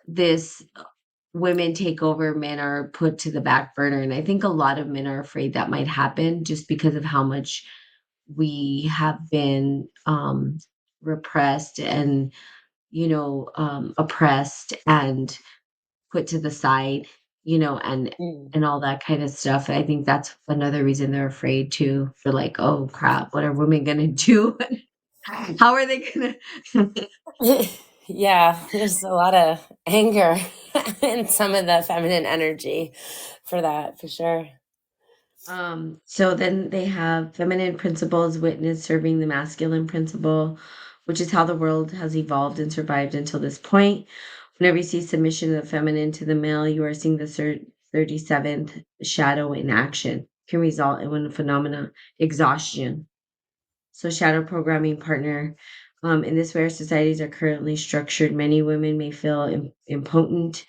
this women take over, men are put to the back burner. And I think a lot of men are afraid that might happen just because of how much we have been repressed and, oppressed and put to the side, and mm. all that kind of stuff. I think that's another reason they're afraid too. They're like, oh crap, what are women gonna do? How are they gonna Yeah, there's a lot of anger in some of the feminine energy for that, for sure. So then they have feminine principles witness serving the masculine principle, which is how the world has evolved and survived until this point. Whenever you see submission of the feminine to the male, you are seeing the 37th shadow in action. Can result in one phenomena, exhaustion. So shadow programming partner. In this way, our societies are currently structured. Many women may feel impotent,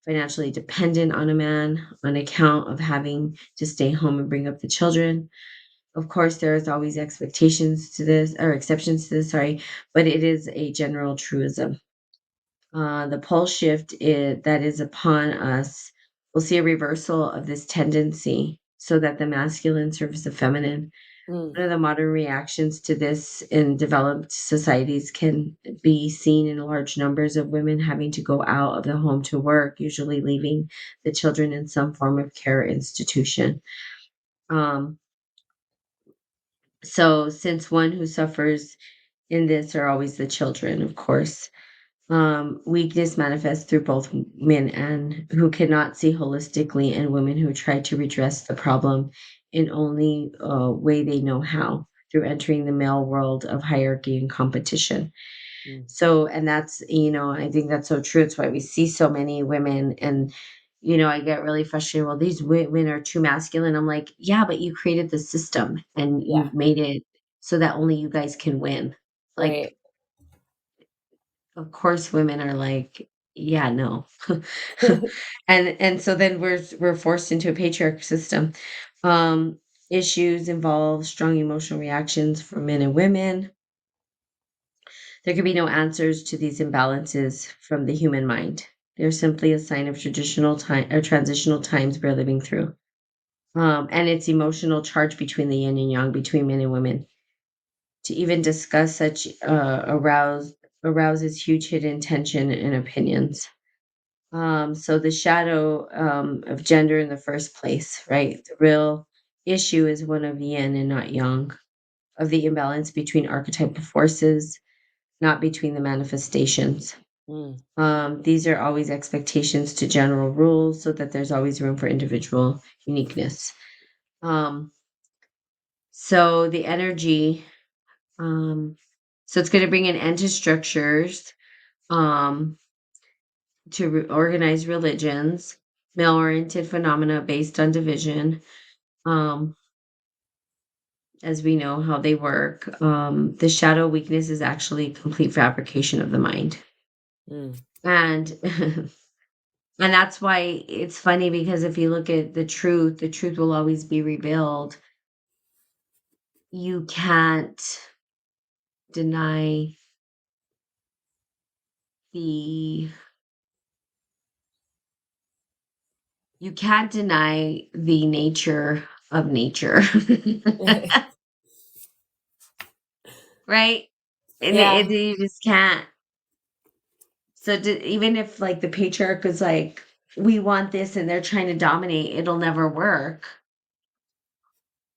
financially dependent on a man on account of having to stay home and bring up the children. Of course, there is always expectations to this or exceptions to this, sorry, but it is a general truism. The pole shift that is upon us will see a reversal of this tendency so that the masculine serves the feminine. Mm, One of the modern reactions to this in developed societies can be seen in large numbers of women having to go out of the home to work, usually leaving the children in some form of care institution. Um, so, since one who suffers in this are always the children, of course, weakness manifests through both men and who cannot see holistically, and women who try to redress the problem in only way they know how through entering the male world of hierarchy and competition. mm. So, and that's, I think that's so true. It's why we see so many women and, I get really frustrated. Well, these women are too masculine. I'm like, yeah, but you created the system and Yeah, you've made it so that only you guys can win. Like, right. of course, women are like, yeah, no. And so then we're forced into a patriarch system. Um, Issues involve strong emotional reactions for men and women. There can be no answers to these imbalances from the human mind. They're simply a sign of traditional time or transitional times we're living through. And it's emotional charge between the yin and yang, between men and women. To even discuss such arouses huge hidden tension and opinions. So the shadow of gender in the first place, right? The real issue is one of yin and not yang, of the imbalance between archetypal forces, not between the manifestations. Mm, These are always expectations to general rules so that there's always room for individual uniqueness. Um, so the energy, um, so it's going to bring an end to structures, um, to organize religions, male-oriented phenomena based on division, um, as we know how they work. The shadow weakness is actually complete fabrication of the mind. mm. And and that's why it's funny because if you look at the truth will always be revealed. You can't deny the you can't deny the nature of nature. right? And Yeah. you just can't. So even if like the patriarch is like, we want this and they're trying to dominate, it'll never work.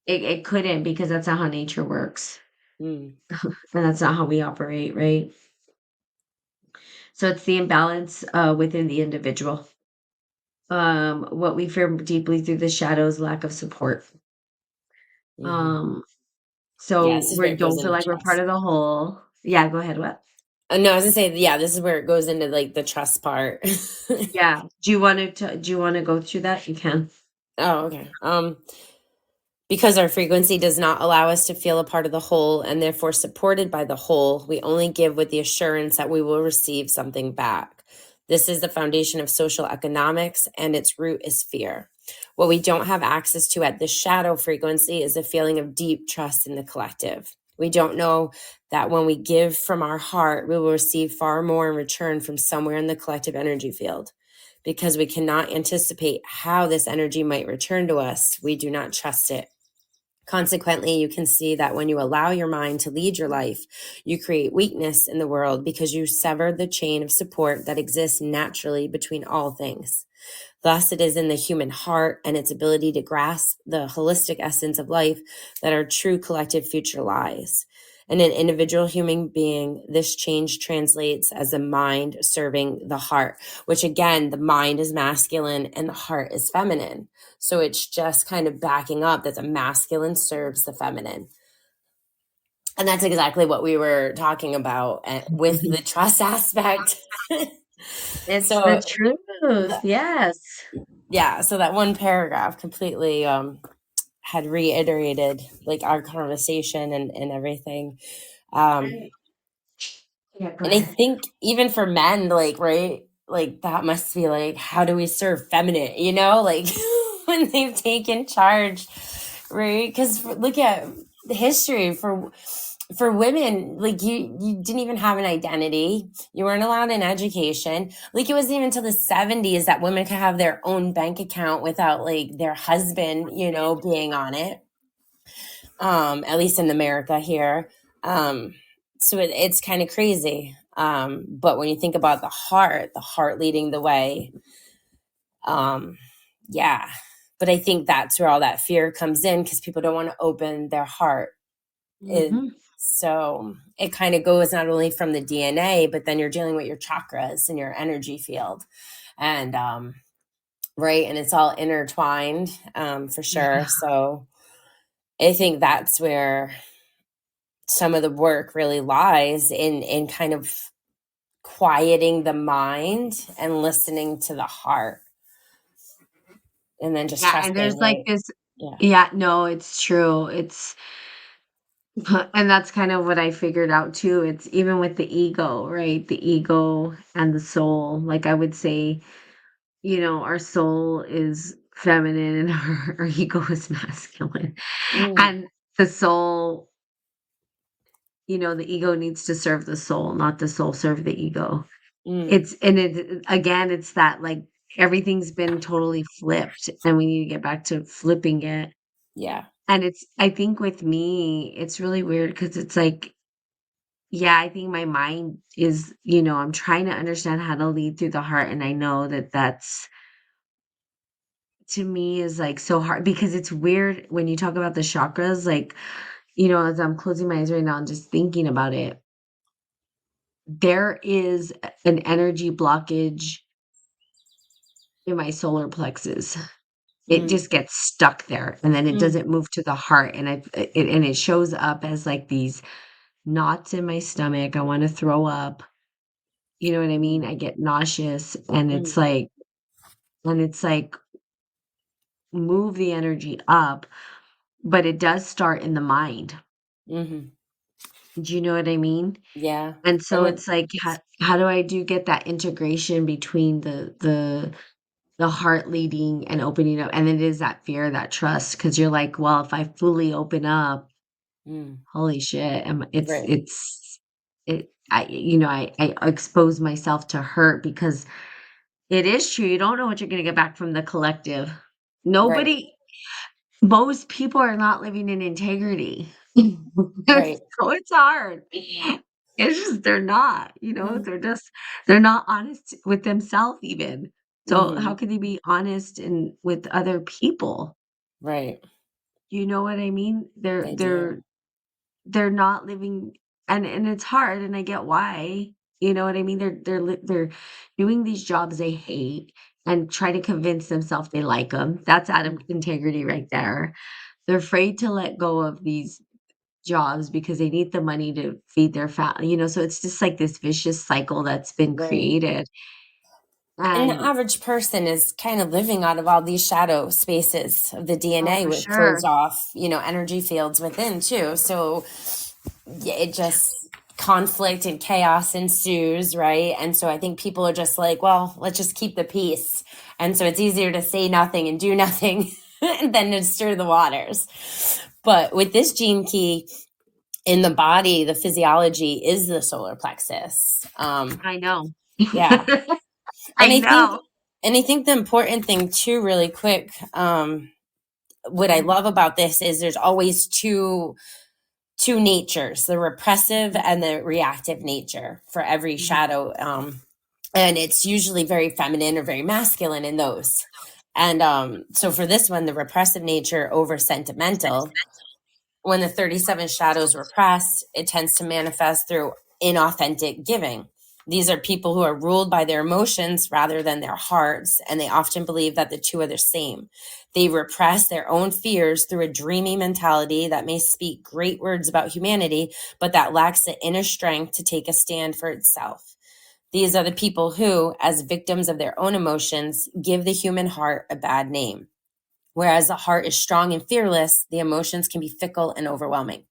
It couldn't because that's not how nature works. Mm. And that's not how we operate, right? So it's the imbalance within the individual. What we fear deeply through the shadows, lack of support. Mhm. Um, Yeah, so this is where we it goes don't feel into like we're part trust. of the whole. Yeah, go ahead. What? No, I was gonna say, yeah, this is where it goes into like the trust part. Yeah. Do you want to go through that? You can. Oh, okay. Because our frequency does not allow us to feel a part of the whole and therefore supported by the whole, we only give with the assurance that we will receive something back. This is the foundation of social economics, and its root is fear. What we don't have access to at the shadow frequency is a feeling of deep trust in the collective. We don't know that when we give from our heart, we will receive far more in return from somewhere in the collective energy field. Because we cannot anticipate how this energy might return to us, we do not trust it. Consequently, you can see that when you allow your mind to lead your life, you create weakness in the world because you sever the chain of support that exists naturally between all things. Thus, it is in the human heart and its ability to grasp the holistic essence of life that our true collective future lies. In an individual human being, this change translates as the mind serving the heart, which again, the mind is masculine and the heart is feminine. So it's just kind of backing up that the masculine serves the feminine. And that's exactly what we were talking about with the trust aspect. It's the So, truth. Yes. yeah, so that one paragraph completely had reiterated like our conversation and everything. um Right. Yeah, go and I ahead. think even for men, like, right, like that must be like, how do we serve feminine, like when they've taken charge, right? Because look at the history for women. Like, you didn't even have an identity, you weren't allowed an education. Like, it wasn't even until the 70s that women could have their own bank account without like their husband, being on it. At least in America here. So it's kind of crazy. But when you think about the heart leading the way, um, yeah. But I think that's where all that fear comes in because people don't want to open their heart. It, Mhm. so it kind of goes not only from the DNA, but then you're dealing with your chakras and your energy field. And right. And it's all intertwined, for sure. Yeah. So I think that's where some of the work really lies in kind of quieting the mind and listening to the heart, and then just Yeah, and trusting, there's like right? this. Yeah. Yeah, no, it's true. It's and that's kind of what I figured out too. It's even with the ego, right? The ego and the soul. Like I would say, our soul is feminine and our ego is masculine. Mm, And the soul, the ego needs to serve the soul, not the soul serve the ego. mm, It's and it again, it's that like everything's been totally flipped and we need to get back to flipping it. yeah. And I think with me, it's really weird because it's like, yeah, I think my mind is, I'm trying to understand how to lead through the heart. And I know that that's to me is like so hard because it's weird when you talk about the chakras, like, as I'm closing my eyes right now and just thinking about it, there is an energy blockage in my solar plexus. It Mm, just gets stuck there and then it mm, doesn't move to the heart. And it shows up as like these knots in my stomach. I want to throw up. You know what I mean? I get nauseous mm, and it's like move the energy up, but it does start in the mind. mhm. Do you know what I mean? Yeah. And And so then, it's like, how do I do get that integration between the heart leading and opening up? And it is that fear, that trust, because you're like, well, if I fully open up, mm, holy shit, right, I expose myself to hurt because it is true. You don't know what you're going to get back from the collective. right. Nobody, most people are not living in integrity. Right. So it's hard. It's just they're not, Mhm. they're not honest with themselves even. So how Mhm. can they be honest with other people? Right. You know what I mean? I do. They're not living, and it's hard, and I get why. You know what I mean? They're doing these jobs they hate and try to convince themselves they like them. That's out of Mm. integrity right there. They're afraid to let go of these jobs because they need the money to feed their family, so it's just like this vicious cycle that's been Right. created. And the And average person is kind of living out of all these shadow spaces of the oh, DNA for with sure. closed off, energy fields within too. So yeah, it just conflict and chaos ensues, right? And so I think people are just like, well, let's just keep the peace. And so it's easier to say nothing and do nothing than to stir the waters. But with this gene key in the body, the physiology is the solar plexus. I know. Yeah. And I I think know. the important thing too, really quick, what I Mhm. love about this is there's always two natures, the repressive and the reactive nature for every Mhm. shadow. And it's usually very feminine or very masculine in those. And so for this one, the repressive nature over sentimental, when the 37 shadows repress, it tends to manifest through inauthentic giving. These are people who are ruled by their emotions rather than their hearts, and they often believe that the two are the same. They repress their own fears through a dreamy mentality that may speak great words about humanity, but that lacks the inner strength to take a stand for itself. These are the people who, as victims of their own emotions, give the human heart a bad name. Whereas the heart is strong and fearless, the emotions can be fickle and overwhelming.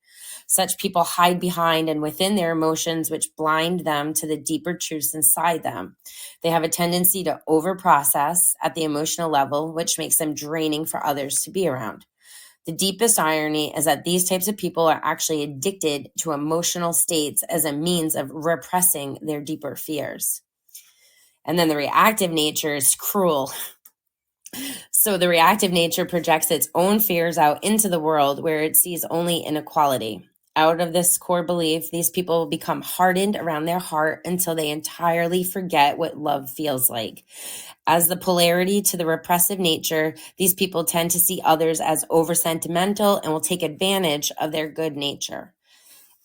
Such people hide behind and within their emotions, which blind them to the deeper truths inside them. They have a tendency to overprocess at the emotional level, which makes them draining for others to be around. The deepest irony is that these types of people are actually addicted to emotional states as a means of repressing their deeper fears. And then the reactive nature is cruel. So the reactive nature projects its own fears out into the world where it sees only inequality. Out of this core belief, these people become hardened around their heart until they entirely forget what love feels like. As the polarity to the repressive nature, these people tend to see others as over sentimental and will take advantage of their good nature.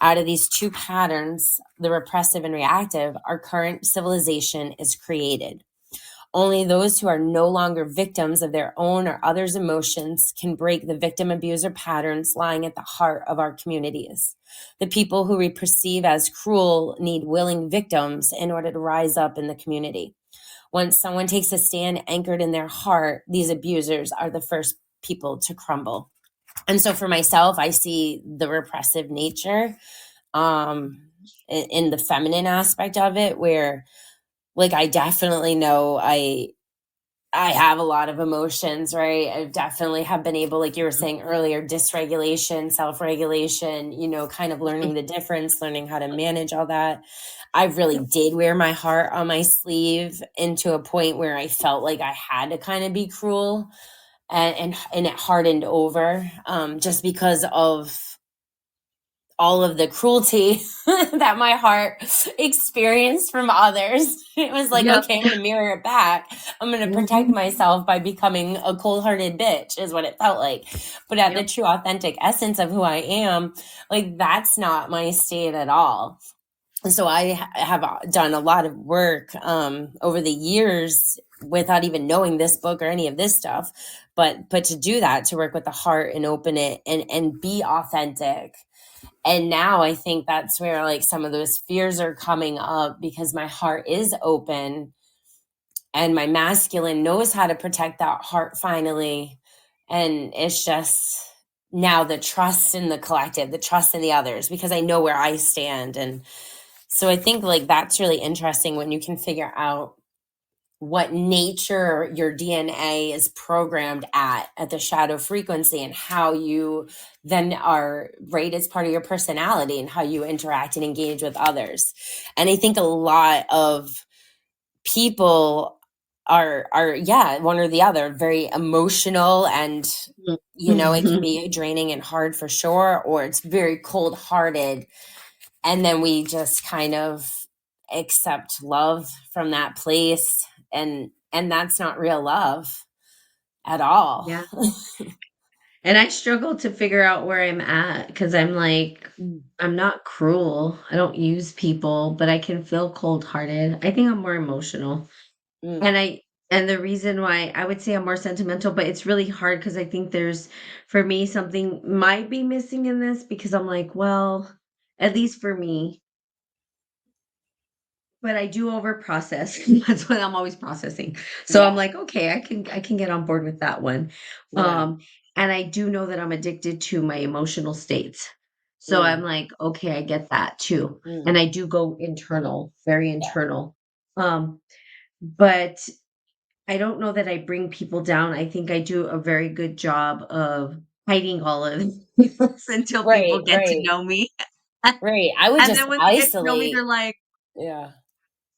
Out of these two patterns, the repressive and reactive, our current civilization is created. Only those who are no longer victims of their own or others' emotions can break the victim abuser patterns lying at the heart of our communities. The people who we perceive as cruel need willing victims in order to rise up in the community. Once someone takes a stand anchored in their heart, these abusers are the first people to crumble. And so for myself, I see the repressive nature in the feminine aspect of it, where like I definitely know I have a lot of emotions, right? I definitely have been able, like you were saying earlier, dysregulation, self regulation, kind of learning the difference, learning how to manage all that. I really Yep. did wear my heart on my sleeve into a point where I felt like I had to kind of be cruel and it hardened over just because of all of the cruelty that my heart experienced from others. It was like, Yep. okay, I'm going to mirror it back. I'm going to protect Mhm. myself by becoming a cold hearted bitch, is what it felt like. But at the Yep. true, authentic essence of who I am, like, that's not my state at all. And so I have done a lot of work over the years without even knowing this book or any of this stuff. But to do that, to work with the heart and open it and be authentic, and now I think that's where like some of those fears are coming up because my heart is open and my masculine knows how to protect that heart finally. And it's just now the trust in the collective, the trust in the others, because I know where I stand. And so I think like that's really interesting when you can figure out what nature your DNA is programmed at the shadow frequency, and how you then are right as part of your personality and how you interact and engage with others. And I think a lot of people are yeah, one or the other, very emotional, and it can Mhm. be draining and hard for sure, or it's very cold-hearted, and then we just kind of accept love from that place, and that's not real love at all. Yeah. And I struggle to figure out where I'm at because I'm like, Mm, I'm not cruel. I don't use people, but I can feel cold-hearted. I think I'm more emotional. mm, And and the reason why I would say I'm more sentimental, but it's really hard because I think there's for me something might be missing in this because I'm like, well, at least for me, but I do over process. That's what I'm always processing. So I'm yeah, like, okay, I can get on board with that one. yeah, Um, and I do know that I'm addicted to my emotional states. So I'm mm, like, okay, I get that too. mm, And I do go internal, very yeah, internal. But I don't know that I bring people down. I think I do a very good job of hiding all of this until people right, get to right, know me. right. I would And just then when they get to know me, isolate. Yeah,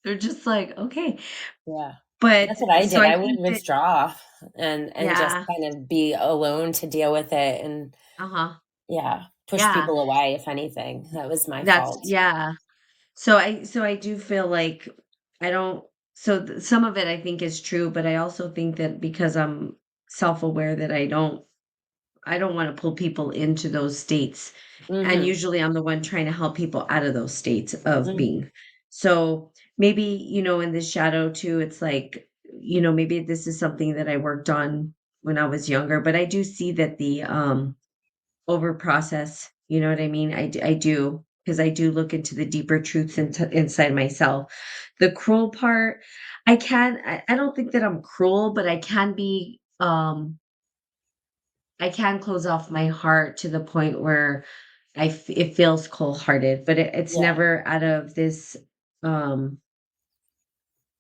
they're just like, okay. yeah. But That's what I so did. I I would think that withdraw and just yeah, kind of be alone to deal with it, and uh-huh. yeah, push Yeah, people away if anything. That was my that's fault. yeah. So I do feel like I don't some of it I think is true, but I also think that because I'm self-aware that I don't wanna pull people into those states, and Mhm. usually I'm the one trying to help people out of those states of Mm, being. So, maybe, in the shadow too, it's like, maybe this is something that I worked on when I was younger, but I do see that the, over process, you know what I mean? I do, because I do look into the deeper truths inside myself. The cruel part, I don't think that I'm cruel, but I can close off my heart to the point where it feels cold-hearted, but it's yeah. never out of this, um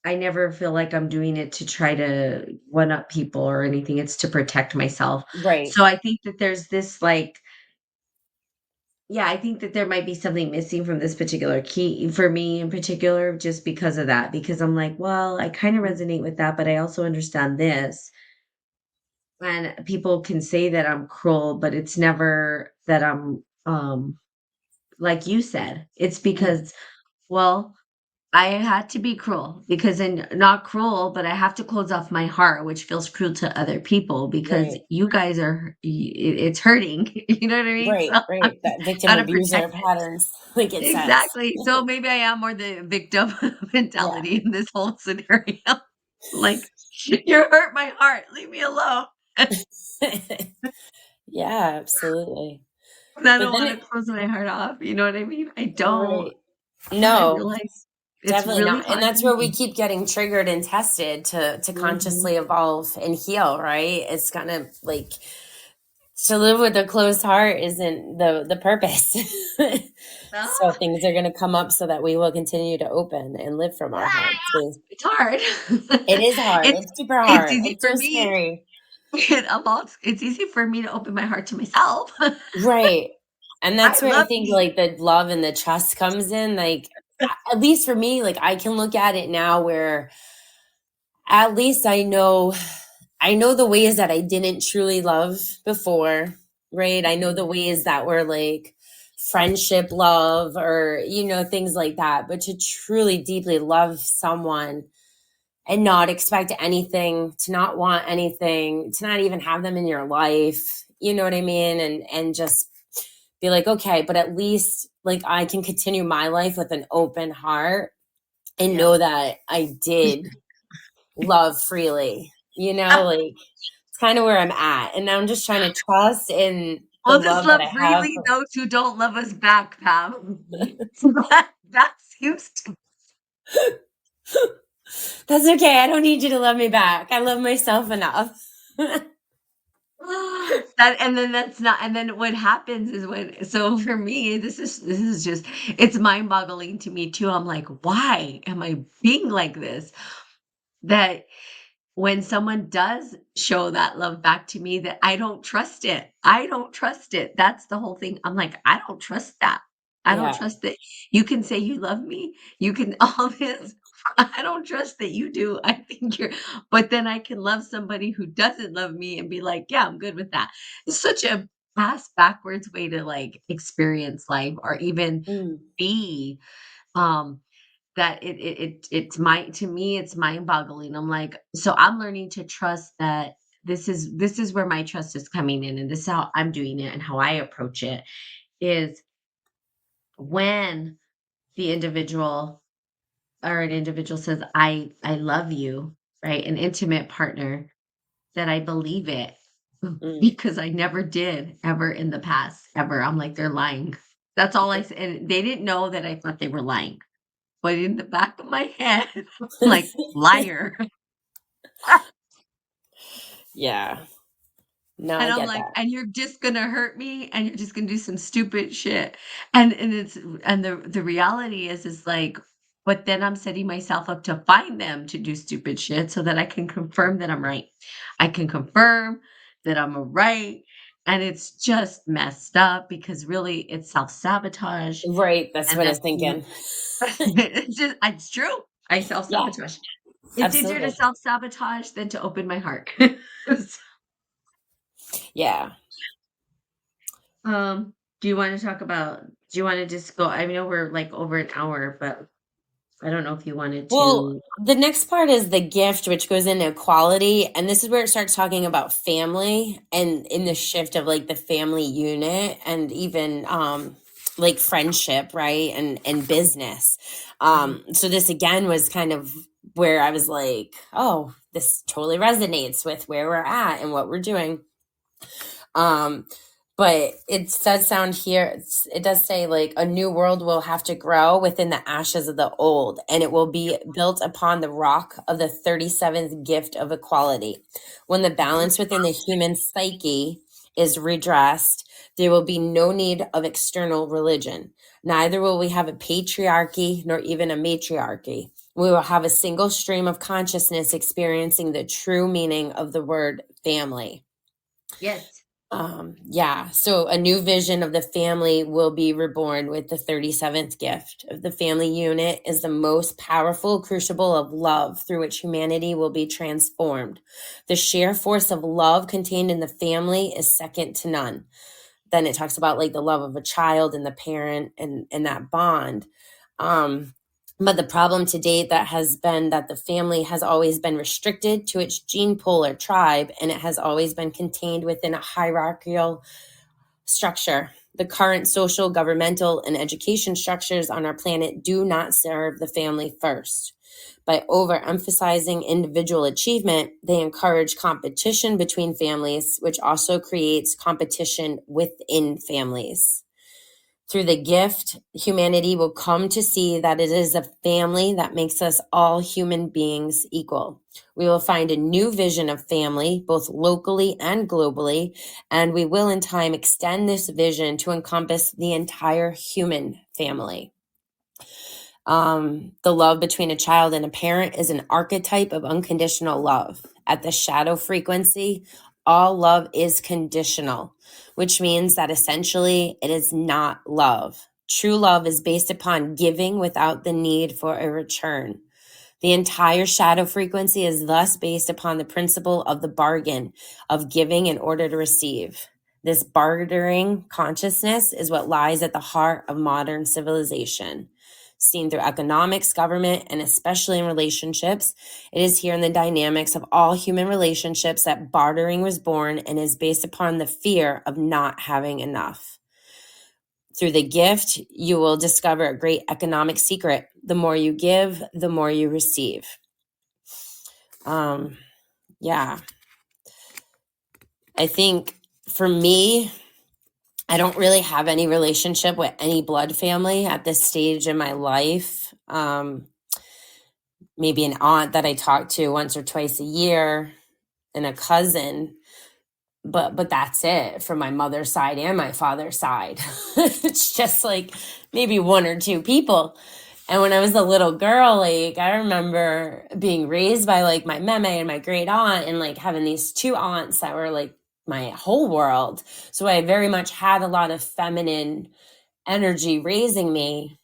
I never feel like I'm doing it to try to one up people or anything, it's to protect myself. Right. So I think that there's this, like yeah, I think that there might be something missing from this particular key for me in particular, just because of that, because I'm like, "Well, I kinda Mm, resonate with that, but I also understand this." And people can say that I'm cruel, but it's never that I'm, like you said, it's mm, because, well, I had to be cruel because not cruel, but I have to close off my heart, which feels cruel to other people because right. you guys it's hurting. You know what I mean? Right, So I right. That victim gotta protect abuser it. patterns, like it says. Exactly. So maybe I am more the victim Yeah. mentality in this whole scenario. Like, you hurt my heart. Leave me alone. Yeah, absolutely. I But don't then want to it close my heart off. You know what I mean? I don't. right. And I No, realize it's definitely really not. And hard for that's where we me. keep getting triggered and tested to Mhm. consciously evolve and heal, right? It's kind of like to live with a closed heart isn't the purpose. So Ah, things are going to come up so that we will continue to open and live from our heart ah, space. it's hard. It is hard. It's It's super it's hard. easy It's for so me. scary. It's easy for me to open my heart to myself. Right. And I that's where I love think me. like the love and the trust comes in. Like, at least for me, like I can look at it now where at least I know the ways that I didn't truly love before, right? I know Mhm. the ways that were like friendship love or, things like that. But to truly deeply love someone and not expect anything, to not want anything, to not even have them in your life, you know what I mean? And just be like, okay, but at least like I can continue my life with an open heart and Yeah. know that I did love freely, like it's kind of where I'm at. And now I'm just trying to trust in the We'll just love that love I have. freely those who don't love us back, Pam. So that seems to That's okay. I don't need you to love me back. I love myself enough. that and then that's not and then what happens is when so for me, this is just it's mind-boggling to me too. I'm like, "Why am I being like this?" That when someone does show that love back to me, that I don't trust it. I don't trust it. That's the whole thing. I'm like, "I don't trust that. I don't Yeah. trust that you can say you love me. You can all this. I don't trust that you do. I think you're, but then I can love somebody who doesn't love me and be like, yeah, I'm good with that. It's such a ass backwards way to like experience life or even Mm, be. Um, that it's my to me, it's mind-boggling. I'm like, so I'm learning to trust that this is where my trust is coming in, and this is how I'm doing it and how I approach it is when the individual or an individual says, I love you, right? An intimate partner, that I believe it mm. because I never did ever in the past, ever. I'm like, they're lying. That's all I said. And they didn't know that I thought they were lying. But in the back of my head, like, liar. Yeah. No, And I I'm get like, that. "And you're just gonna hurt me, and you're just gonna do some stupid shit." And it's and the reality is like, but then I'm setting myself up to find them to do stupid shit so that I can confirm that I'm right. I can confirm that I'm right, and it's just messed up because really it's self-sabotage, Right. That's and what I that's was thinking. it's true. I Yeah, self-sabotage. It's easier to absolutely. self-sabotage than to open my heart. Yeah. Do you wanna talk about do you wanna just go I know we're, like, over an hour, but I don't know if you wanted Well, to. the next part is the gift, which goes into equality. And this is where it starts talking about family and in the shift of like the family unit and even like friendship, right? And business. Mhm. So this again was kind of where I was like, oh, this totally resonates with where we're at and what we're doing. Um, but it does sound here, it does say like a new world will have to grow within the ashes of the old, and it will be built upon the rock of the 37th gift of equality. When the Mhm. balance within the human psyche is redressed, there will be no need of external religion. Neither will we have a patriarchy nor even a matriarchy. We will have a single stream of consciousness experiencing the true meaning of the word family. Yes. Yeah, so a new vision of the family will be reborn with the 37th gift of the family unit is the most powerful crucible of love through which humanity will be transformed. The sheer force of love contained in the family is second to none. Then it talks about like the love of a child and the parent and that bond. Um, but the problem to date that has been that the family has always been restricted to its gene pool or tribe, and it has always been contained within a hierarchical structure. The current social, governmental, and education structures on our planet do not serve the family first. By overemphasizing individual achievement, they encourage competition between families, which also creates competition within families. Through the gift, humanity will come to see that it is a family that makes us all human beings equal. We will find a new vision of family, both locally and globally, and we will in time extend this vision to encompass the entire human family. The love between a child and a parent is an archetype of unconditional love. At the shadow frequency, all love is conditional, which means that essentially it is not love. True love is based upon giving without the need for a return. The entire shadow frequency is thus based upon the principle of the bargain of giving in order to receive. This bartering consciousness is what lies at the heart of modern civilization. Seen through economics, government, and especially in relationships, it is here in the dynamics of all human relationships that bartering was born and is based upon the fear of not having enough. Through the gift, you will discover a great economic secret. The more you give, the more you receive. Um, yeah, I think for me, I don't really have any relationship with any blood family at this stage in my life. Maybe an aunt that I talk to once or twice a year and a cousin, but that's it from my mother's side and my father's side. It's just like maybe one or two people. And when I was a little girl, like I remember being raised by like my meme and my great aunt and like having these two aunts that were like my whole world. So I very much had a lot of feminine energy raising me.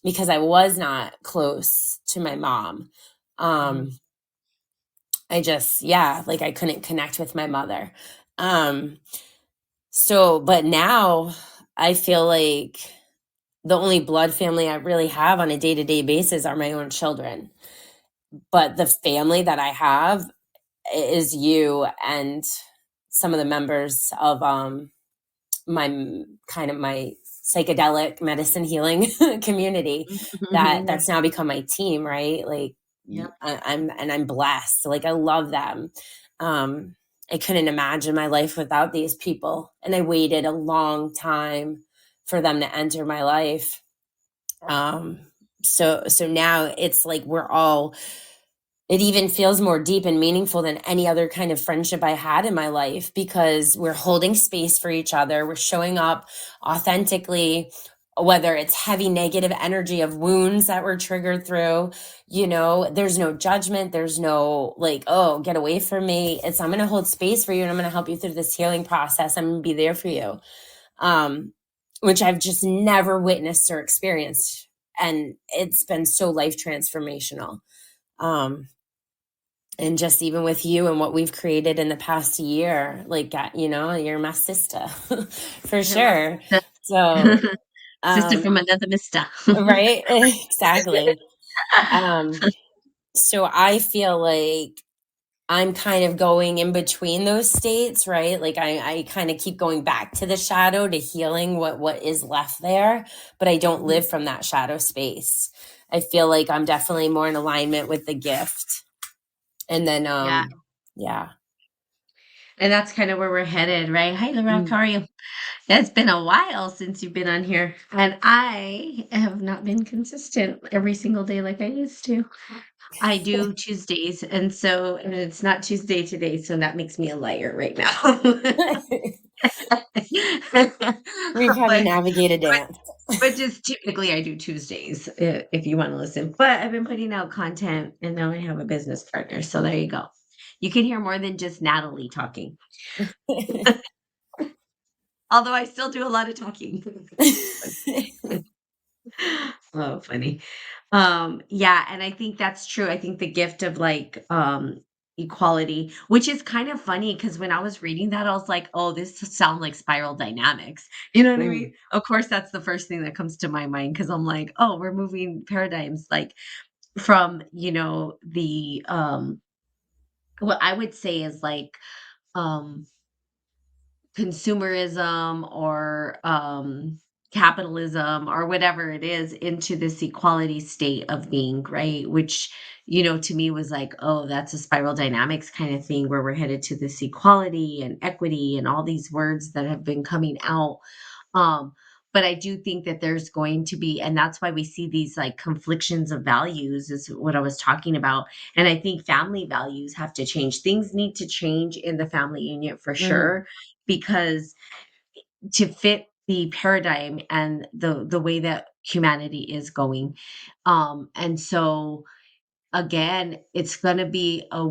because I was not close to my mom. Mhm. Um, I just, yeah, like I couldn't connect with my mother. Um, but now I feel like the only blood family I really have on a day to day basis are my own children. But the family that I have is you and some of the members of my kind of my psychedelic medicine healing community Yeah. that's now become my team, right? Like Yep. I'm blessed. Like I love them. um I couldn't imagine my life without these people, and I waited a long time for them to enter my life. um so now it's like we're all, it even feels more deep and meaningful than any other kind of friendship I had in my life, because we're holding space for each other. We're showing up authentically, whether it's heavy negative energy of wounds that were triggered through, there's no judgment. There's no like, oh, get away from me. It's, I'm going to hold space for you and I'm going to help you through this healing process. I'm going to be there for you. Um, which I've just never witnessed or experienced. And it's been so life transformational. Um, and just even with you and what we've created in the past year, like you're my sister for I love sure. that. So Sister um from another mister. right. Exactly. um so I feel like I'm kind of going in between those states, right? Like I kind of keep going back to the shadow to healing what is left there, but I don't Mhm. live from that shadow space. I feel like I'm definitely more in alignment with the gift. And then Yeah, yeah. and that's kind of where we're headed, right? Hi, Laura, how Mm. are you? It's been a while since you've been on here, and I have not been consistent every single day like I used to. I do Tuesdays, and it's not Tuesday today, so that makes me a liar right now. We've had to But navigate a but dance. but just typically I do Tuesdays, if you wanna listen. But I've been putting out content, and now I have a business partner, so there you go. You can hear more than just Natalie talking, although I still do a lot of talking. Oh, funny. Yeah, and I think that's true. I think the gift of like equality, which is kind of funny because when I was reading that, I was like, oh, this sounds like spiral dynamics. You know what I Mm, mean? Of course, that's the first thing that comes to my mind because I'm like, oh, we're moving paradigms like from, the what I would say is like um consumerism or capitalism or whatever it is into this equality state of being, right? Which, to me was like, oh, that's a spiral dynamics kind of thing where we're headed to this equality and equity and all these words that have been coming out. um but I do think that there's going to be, and that's why we see these like conflictions of values, is what I was talking about. And I think family values have to change. Things need to change in the family unit for mhm, sure, because to fit the paradigm and the way that humanity is going. And so again, it's going to be a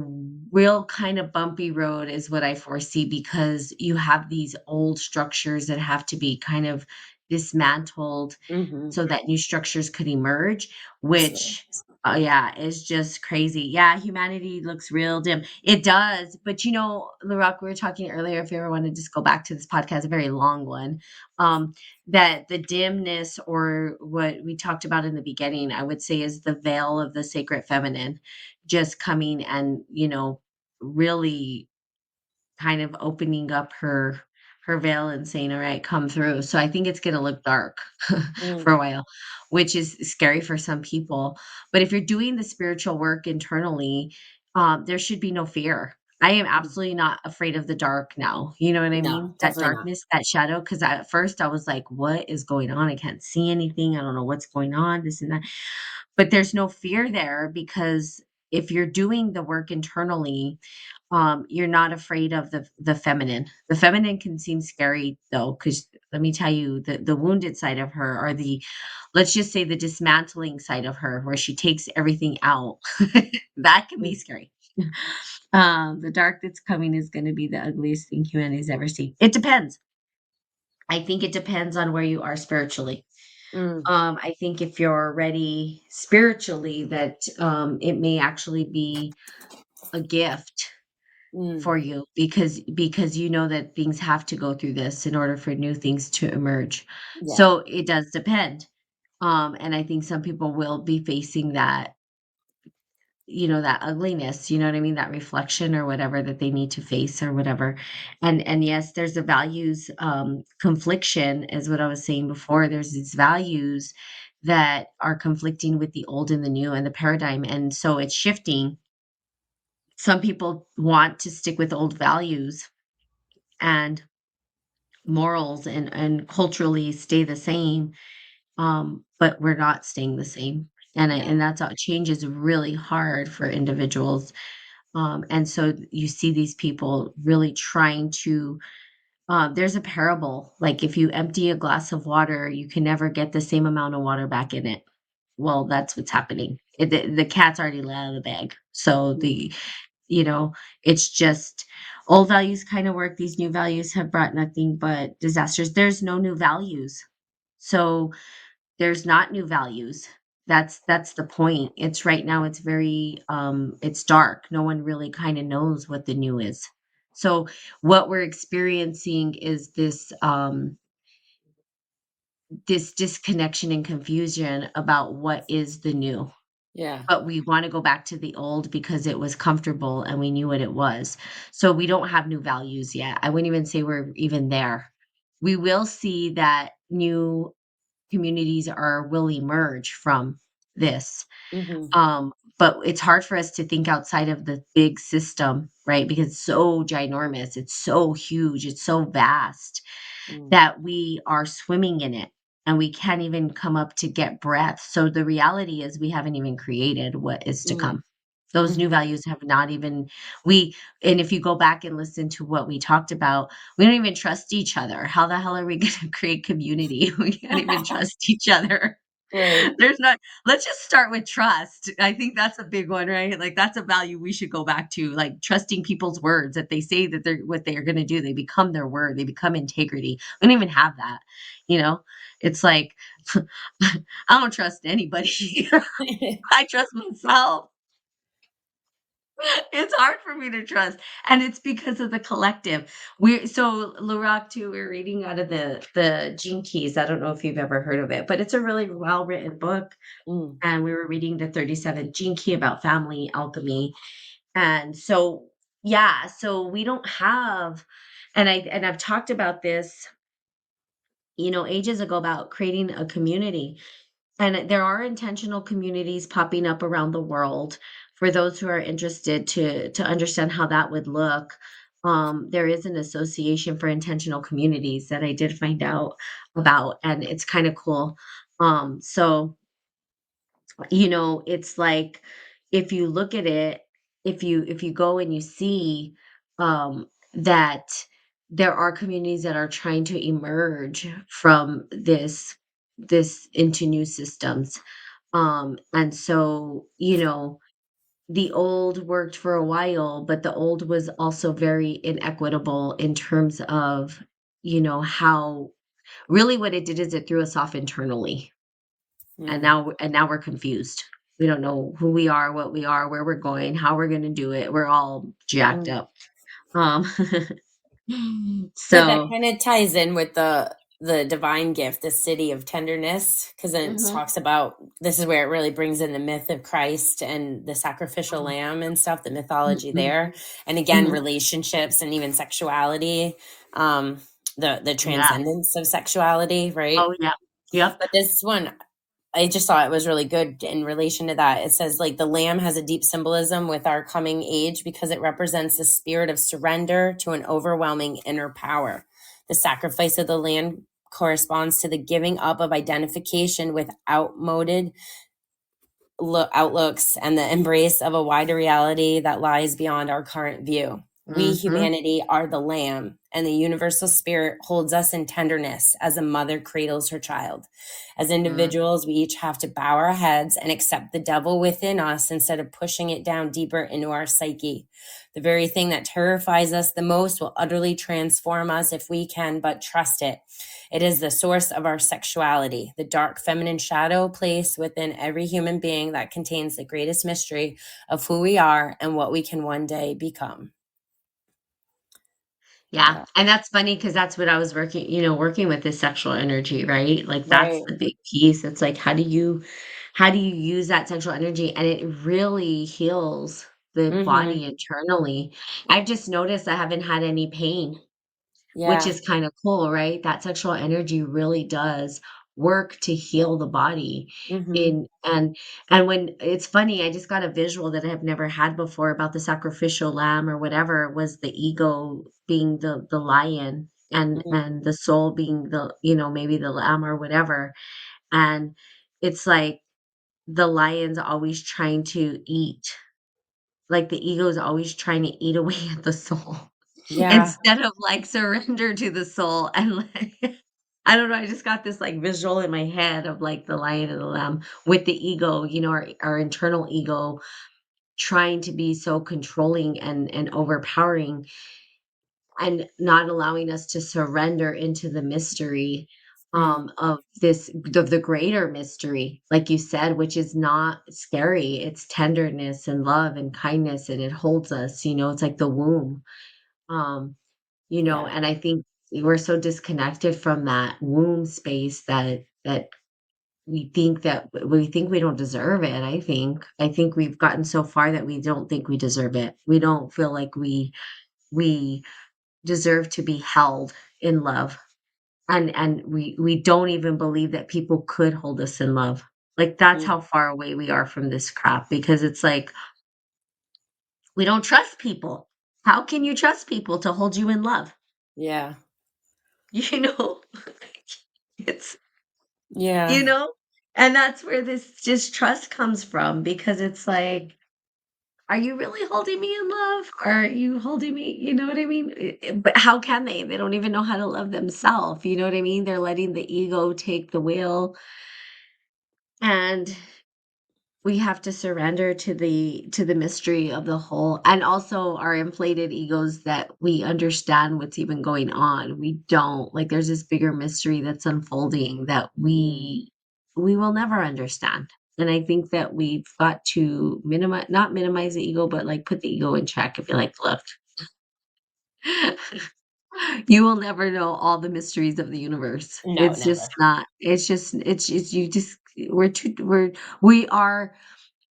real kind of bumpy road is what I foresee, because you have these old structures that have to be kind of dismantled mhm. so that new structures could emerge, So, which, yeah, is just crazy. Yeah, humanity looks real dim. It does. But Larock, we were talking earlier, if you ever want to just go back to this podcast, a very long one, um, that the dimness, or what we talked about in the beginning, I would say is the veil of the sacred feminine just coming and, really kind of opening up her veil and saying, "All right, come through." So I think it's gonna look dark for mm, a while, which is scary for some people. But if you're doing the spiritual work internally, there should be no fear. I am mm. absolutely not afraid of the dark now. You know what I No, mean? That definitely not. darkness, that shadow. Because at first I was like, "What is going on? I can't see anything. I don't know what's going on. This and that." But there's no fear there, because if you're doing the work internally, you're not afraid of the feminine. The feminine can seem scary though, because let me tell you, the wounded side of her, or the, let's just say, the dismantling side of her, where she takes everything out, that can be Mm, scary. The dark that's coming is going to be the ugliest thing humanity's ever seen. It depends. I think it depends on where you are spiritually. Mm, I think if you're ready spiritually, that it may actually be a gift mm, for you because you know that things have to go through this in order for new things to emerge. yeah. So it does depend. And I think some people will be facing that, that ugliness, you know what I mean? That reflection or whatever that they need to face or whatever. And yes, there's a values confliction, is what I was saying before. There's these values that are conflicting with the old and the new and the paradigm. And so it's shifting. Some people want to stick with old values and morals and culturally stay the same, but we're not staying the same. Yeah. And that's how change is really hard for individuals. And so you see these people really trying to. There's a parable, like if you empty a glass of water, you can never get the same amount of water back in it. Well, that's what's happening. The cat's already let out of the bag. So Mm, you know, it's just old values kind of work. These new values have brought nothing but disasters. There's no new values. So there's not new values. That's the point. It's right now it's very it's dark. No one really kind of knows what the new is. So what we're experiencing is this disconnection and confusion about what is the new. yeah. But we want to go back to the old because it was comfortable and we knew what it was. So we don't have new values yet. I wouldn't even say we're even there. We will see that new communities will emerge from this. Hmm. But it's hard for us to think outside of the big system, right? Because it's so ginormous, it's so huge, it's so vast Mm, that we are swimming in it and we can't even come up to get breath. So the reality is we haven't even created what is to mm, come. Those new hmm. values have not even we and if you go back and listen to what we talked about, we don't even trust each other. How the hell are we going to create community? We can't even trust each other. Right. There's not let's just start with trust. I think that's a big one, right? Like that's a value we should go back to, like trusting people's words that they say that they're what they are going to do. They become their word. They become integrity. We don't even have that. You know, it's like I don't trust anybody. I trust myself. It's hard for me to trust, and it's because of the collective. We so Larock too. We're reading out of the Gene Keys. I don't know if you've ever heard of it, but it's a really well written book. Mm, And we were reading the 37th Gene Key about family alchemy. And so, yeah, so we don't have, and I've talked about this, ages ago about creating a community. And there are intentional communities popping up around the world for those who are interested to understand how that would look. There is an association for intentional communities that I did find out about, and it's kind of cool. So it's like if you look at it, if you go and you see that there are communities that are trying to emerge from this into new systems. And so, the old worked for a while, but the old was also very inequitable in terms of, how really what it did is it threw us off internally. And mm, now we're confused. We don't know who we are, what we are, where we're going, how we're gonna do it. We're all jacked mm. up. Um, So that so kind of ties in with the divine gift, the city of tenderness, because then it mhm, talks about this is where it really brings in the myth of Christ and the sacrificial mhm, lamb and stuff, the mythology mhm, there, and again mhm. relationships and even sexuality, um, the Yeah. transcendence of sexuality, right? Oh, yeah. Yep. But this one, I just thought it was really good in relation to that. It says, like, the lamb has a deep symbolism with our coming age because it represents the spirit of surrender to an overwhelming inner power. The sacrifice of the lamb corresponds to the giving up of identification with outmoded outlooks and the embrace of a wider reality that lies beyond our current view. We, Mhm. humanity, are the lamb, and the universal spirit holds us in tenderness as a mother cradles her child. As Mm. individuals, we each have to bow our heads and accept the devil within us instead of pushing it down deeper into our psyche. The very thing that terrifies us the most will utterly transform us if we can but trust it. It is the source of our sexuality, the dark feminine shadow place within every human being that contains the greatest mystery of who we are and what we can one day become. Yeah, Yeah. and that's funny because that's what I was working with this sexual energy, right? Like, that's Right. the big piece. It's like, how do you use that sexual energy? And it really heals the Mhm. body internally. I've just noticed I haven't had any pain. Which Yeah. is kinda cool, right? That sexual energy really does work to heal the body Mhm. in and when it's funny, I just got a visual that I have never had before about the sacrificial lamb or whatever, was the ego being the lion Mhm. and the soul being maybe the lamb or whatever, and it's like the lion's always trying to eat, like, the ego is always trying to eat away at the soul. Yeah. Instead of, like, surrender to the soul and, like I don't know, I just got this, like, visual in my head of, like, the lion and the lamb with the ego, our internal ego trying to be so controlling and overpowering and not allowing us to surrender into the mystery, Mm. of the greater mystery, like you said, which is not scary, it's tenderness and love and kindness, and it holds us, it's like the womb. Um Yeah. and I think we're so disconnected from that womb space that we think we don't deserve it, I think. I think we've gotten so far that we don't think we deserve it. We don't feel like we deserve to be held in love, and we don't even believe that people could hold us in love. Like, that's Mm. how far away we are from this crap because it's like, we don't trust people. How can you trust people to hold you in love? Yeah. You know? It's Yeah. you know? And that's where this distrust comes from because it's like, "Are you really holding me in love? Or are you holding me" you know what I mean? But how can they? They don't even know how to love themselves. You know what I mean? They're letting the ego take the wheel, and we have to surrender to the mystery of the whole, and also our inflated egos that we understand what's even going on. We don't. Like, there's this bigger mystery that's unfolding that Mm. we will never understand. And I think that we've got to minimize not minimize the ego, but, like, put the ego in check and be like, "Look, you will never know all the mysteries of the universe. No, It's never. just not. It's you just we are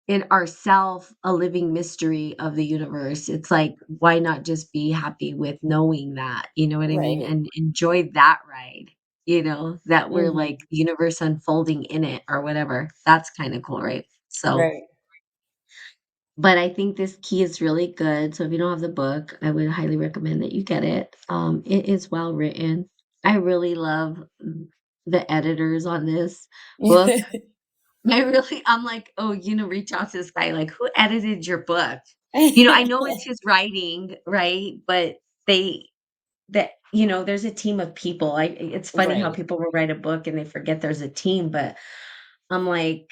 in ourself a living mystery of the universe. It's like, why not just be happy with knowing that, you know what I mean? Right. And enjoy that ride, that we're like Mhm. the universe unfolding in it or whatever. That's kind of cool, right? So, Right. but I think this key is really good. So if you don't have the book, I would highly recommend that you get it. It is well written. I really love the editors on this book. I'm like, "Oh, reach out to this guy, like, who edited your book?" I know it's his writing, right? But there's a team of people. It's funny how Right. people will write a book and they forget there's a team, but I'm like,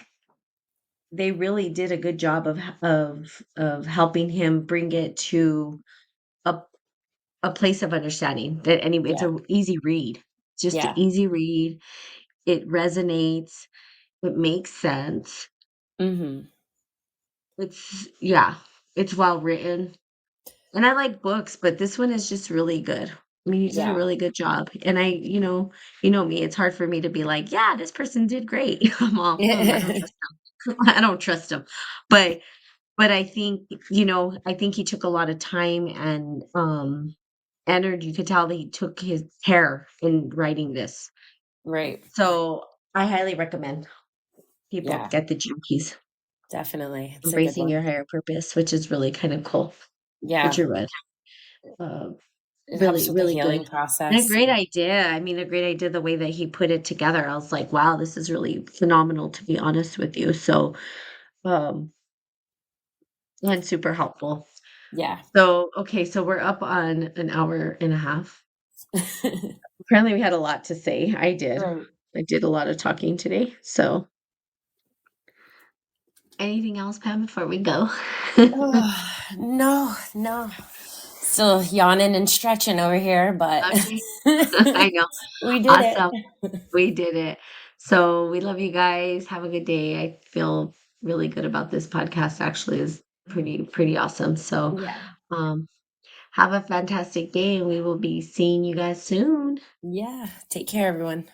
they really did a good job of helping him bring it to a a place of understanding that it's Yeah. a easy read. Just an Yeah. easy read. It resonates. It makes sense. Mhm. Yeah, it's well written. And I like books, but this one is just really good. I mean, he did a Yeah. really good job. And you know me, it's hard for me to be like, yeah, this person did great. I'm all, I don't trust them. I don't trust them. But I think he took a lot of time and energy. You could tell that he took his care in writing this. Right. So I highly recommend people Yeah, get the Gene Keys, definitely. It's a good Embracing one. Your Higher Purpose, which is really kind of cool that Yeah. you read. Um, It helps Really, with the really good. healing And a process. great idea. I mean, a great idea the way that he put it together. I was like, wow, this is really phenomenal to be honest with you. So, um, and super helpful. Yeah. So, okay, so we're up on an hour and a half. Apparently we had a lot to say. I did. Right. I did a lot of talking today. So, anything else, Pam, before we go? Oh, no, no. Still yawning and stretching over here, but Okay. I know. we did it. Awesome. We did it. So we love you guys. Have a good day. I feel really good about this podcast actually is pretty awesome. So Yeah. um have a fantastic day and we will be seeing you guys soon. Yeah. Take care, everyone.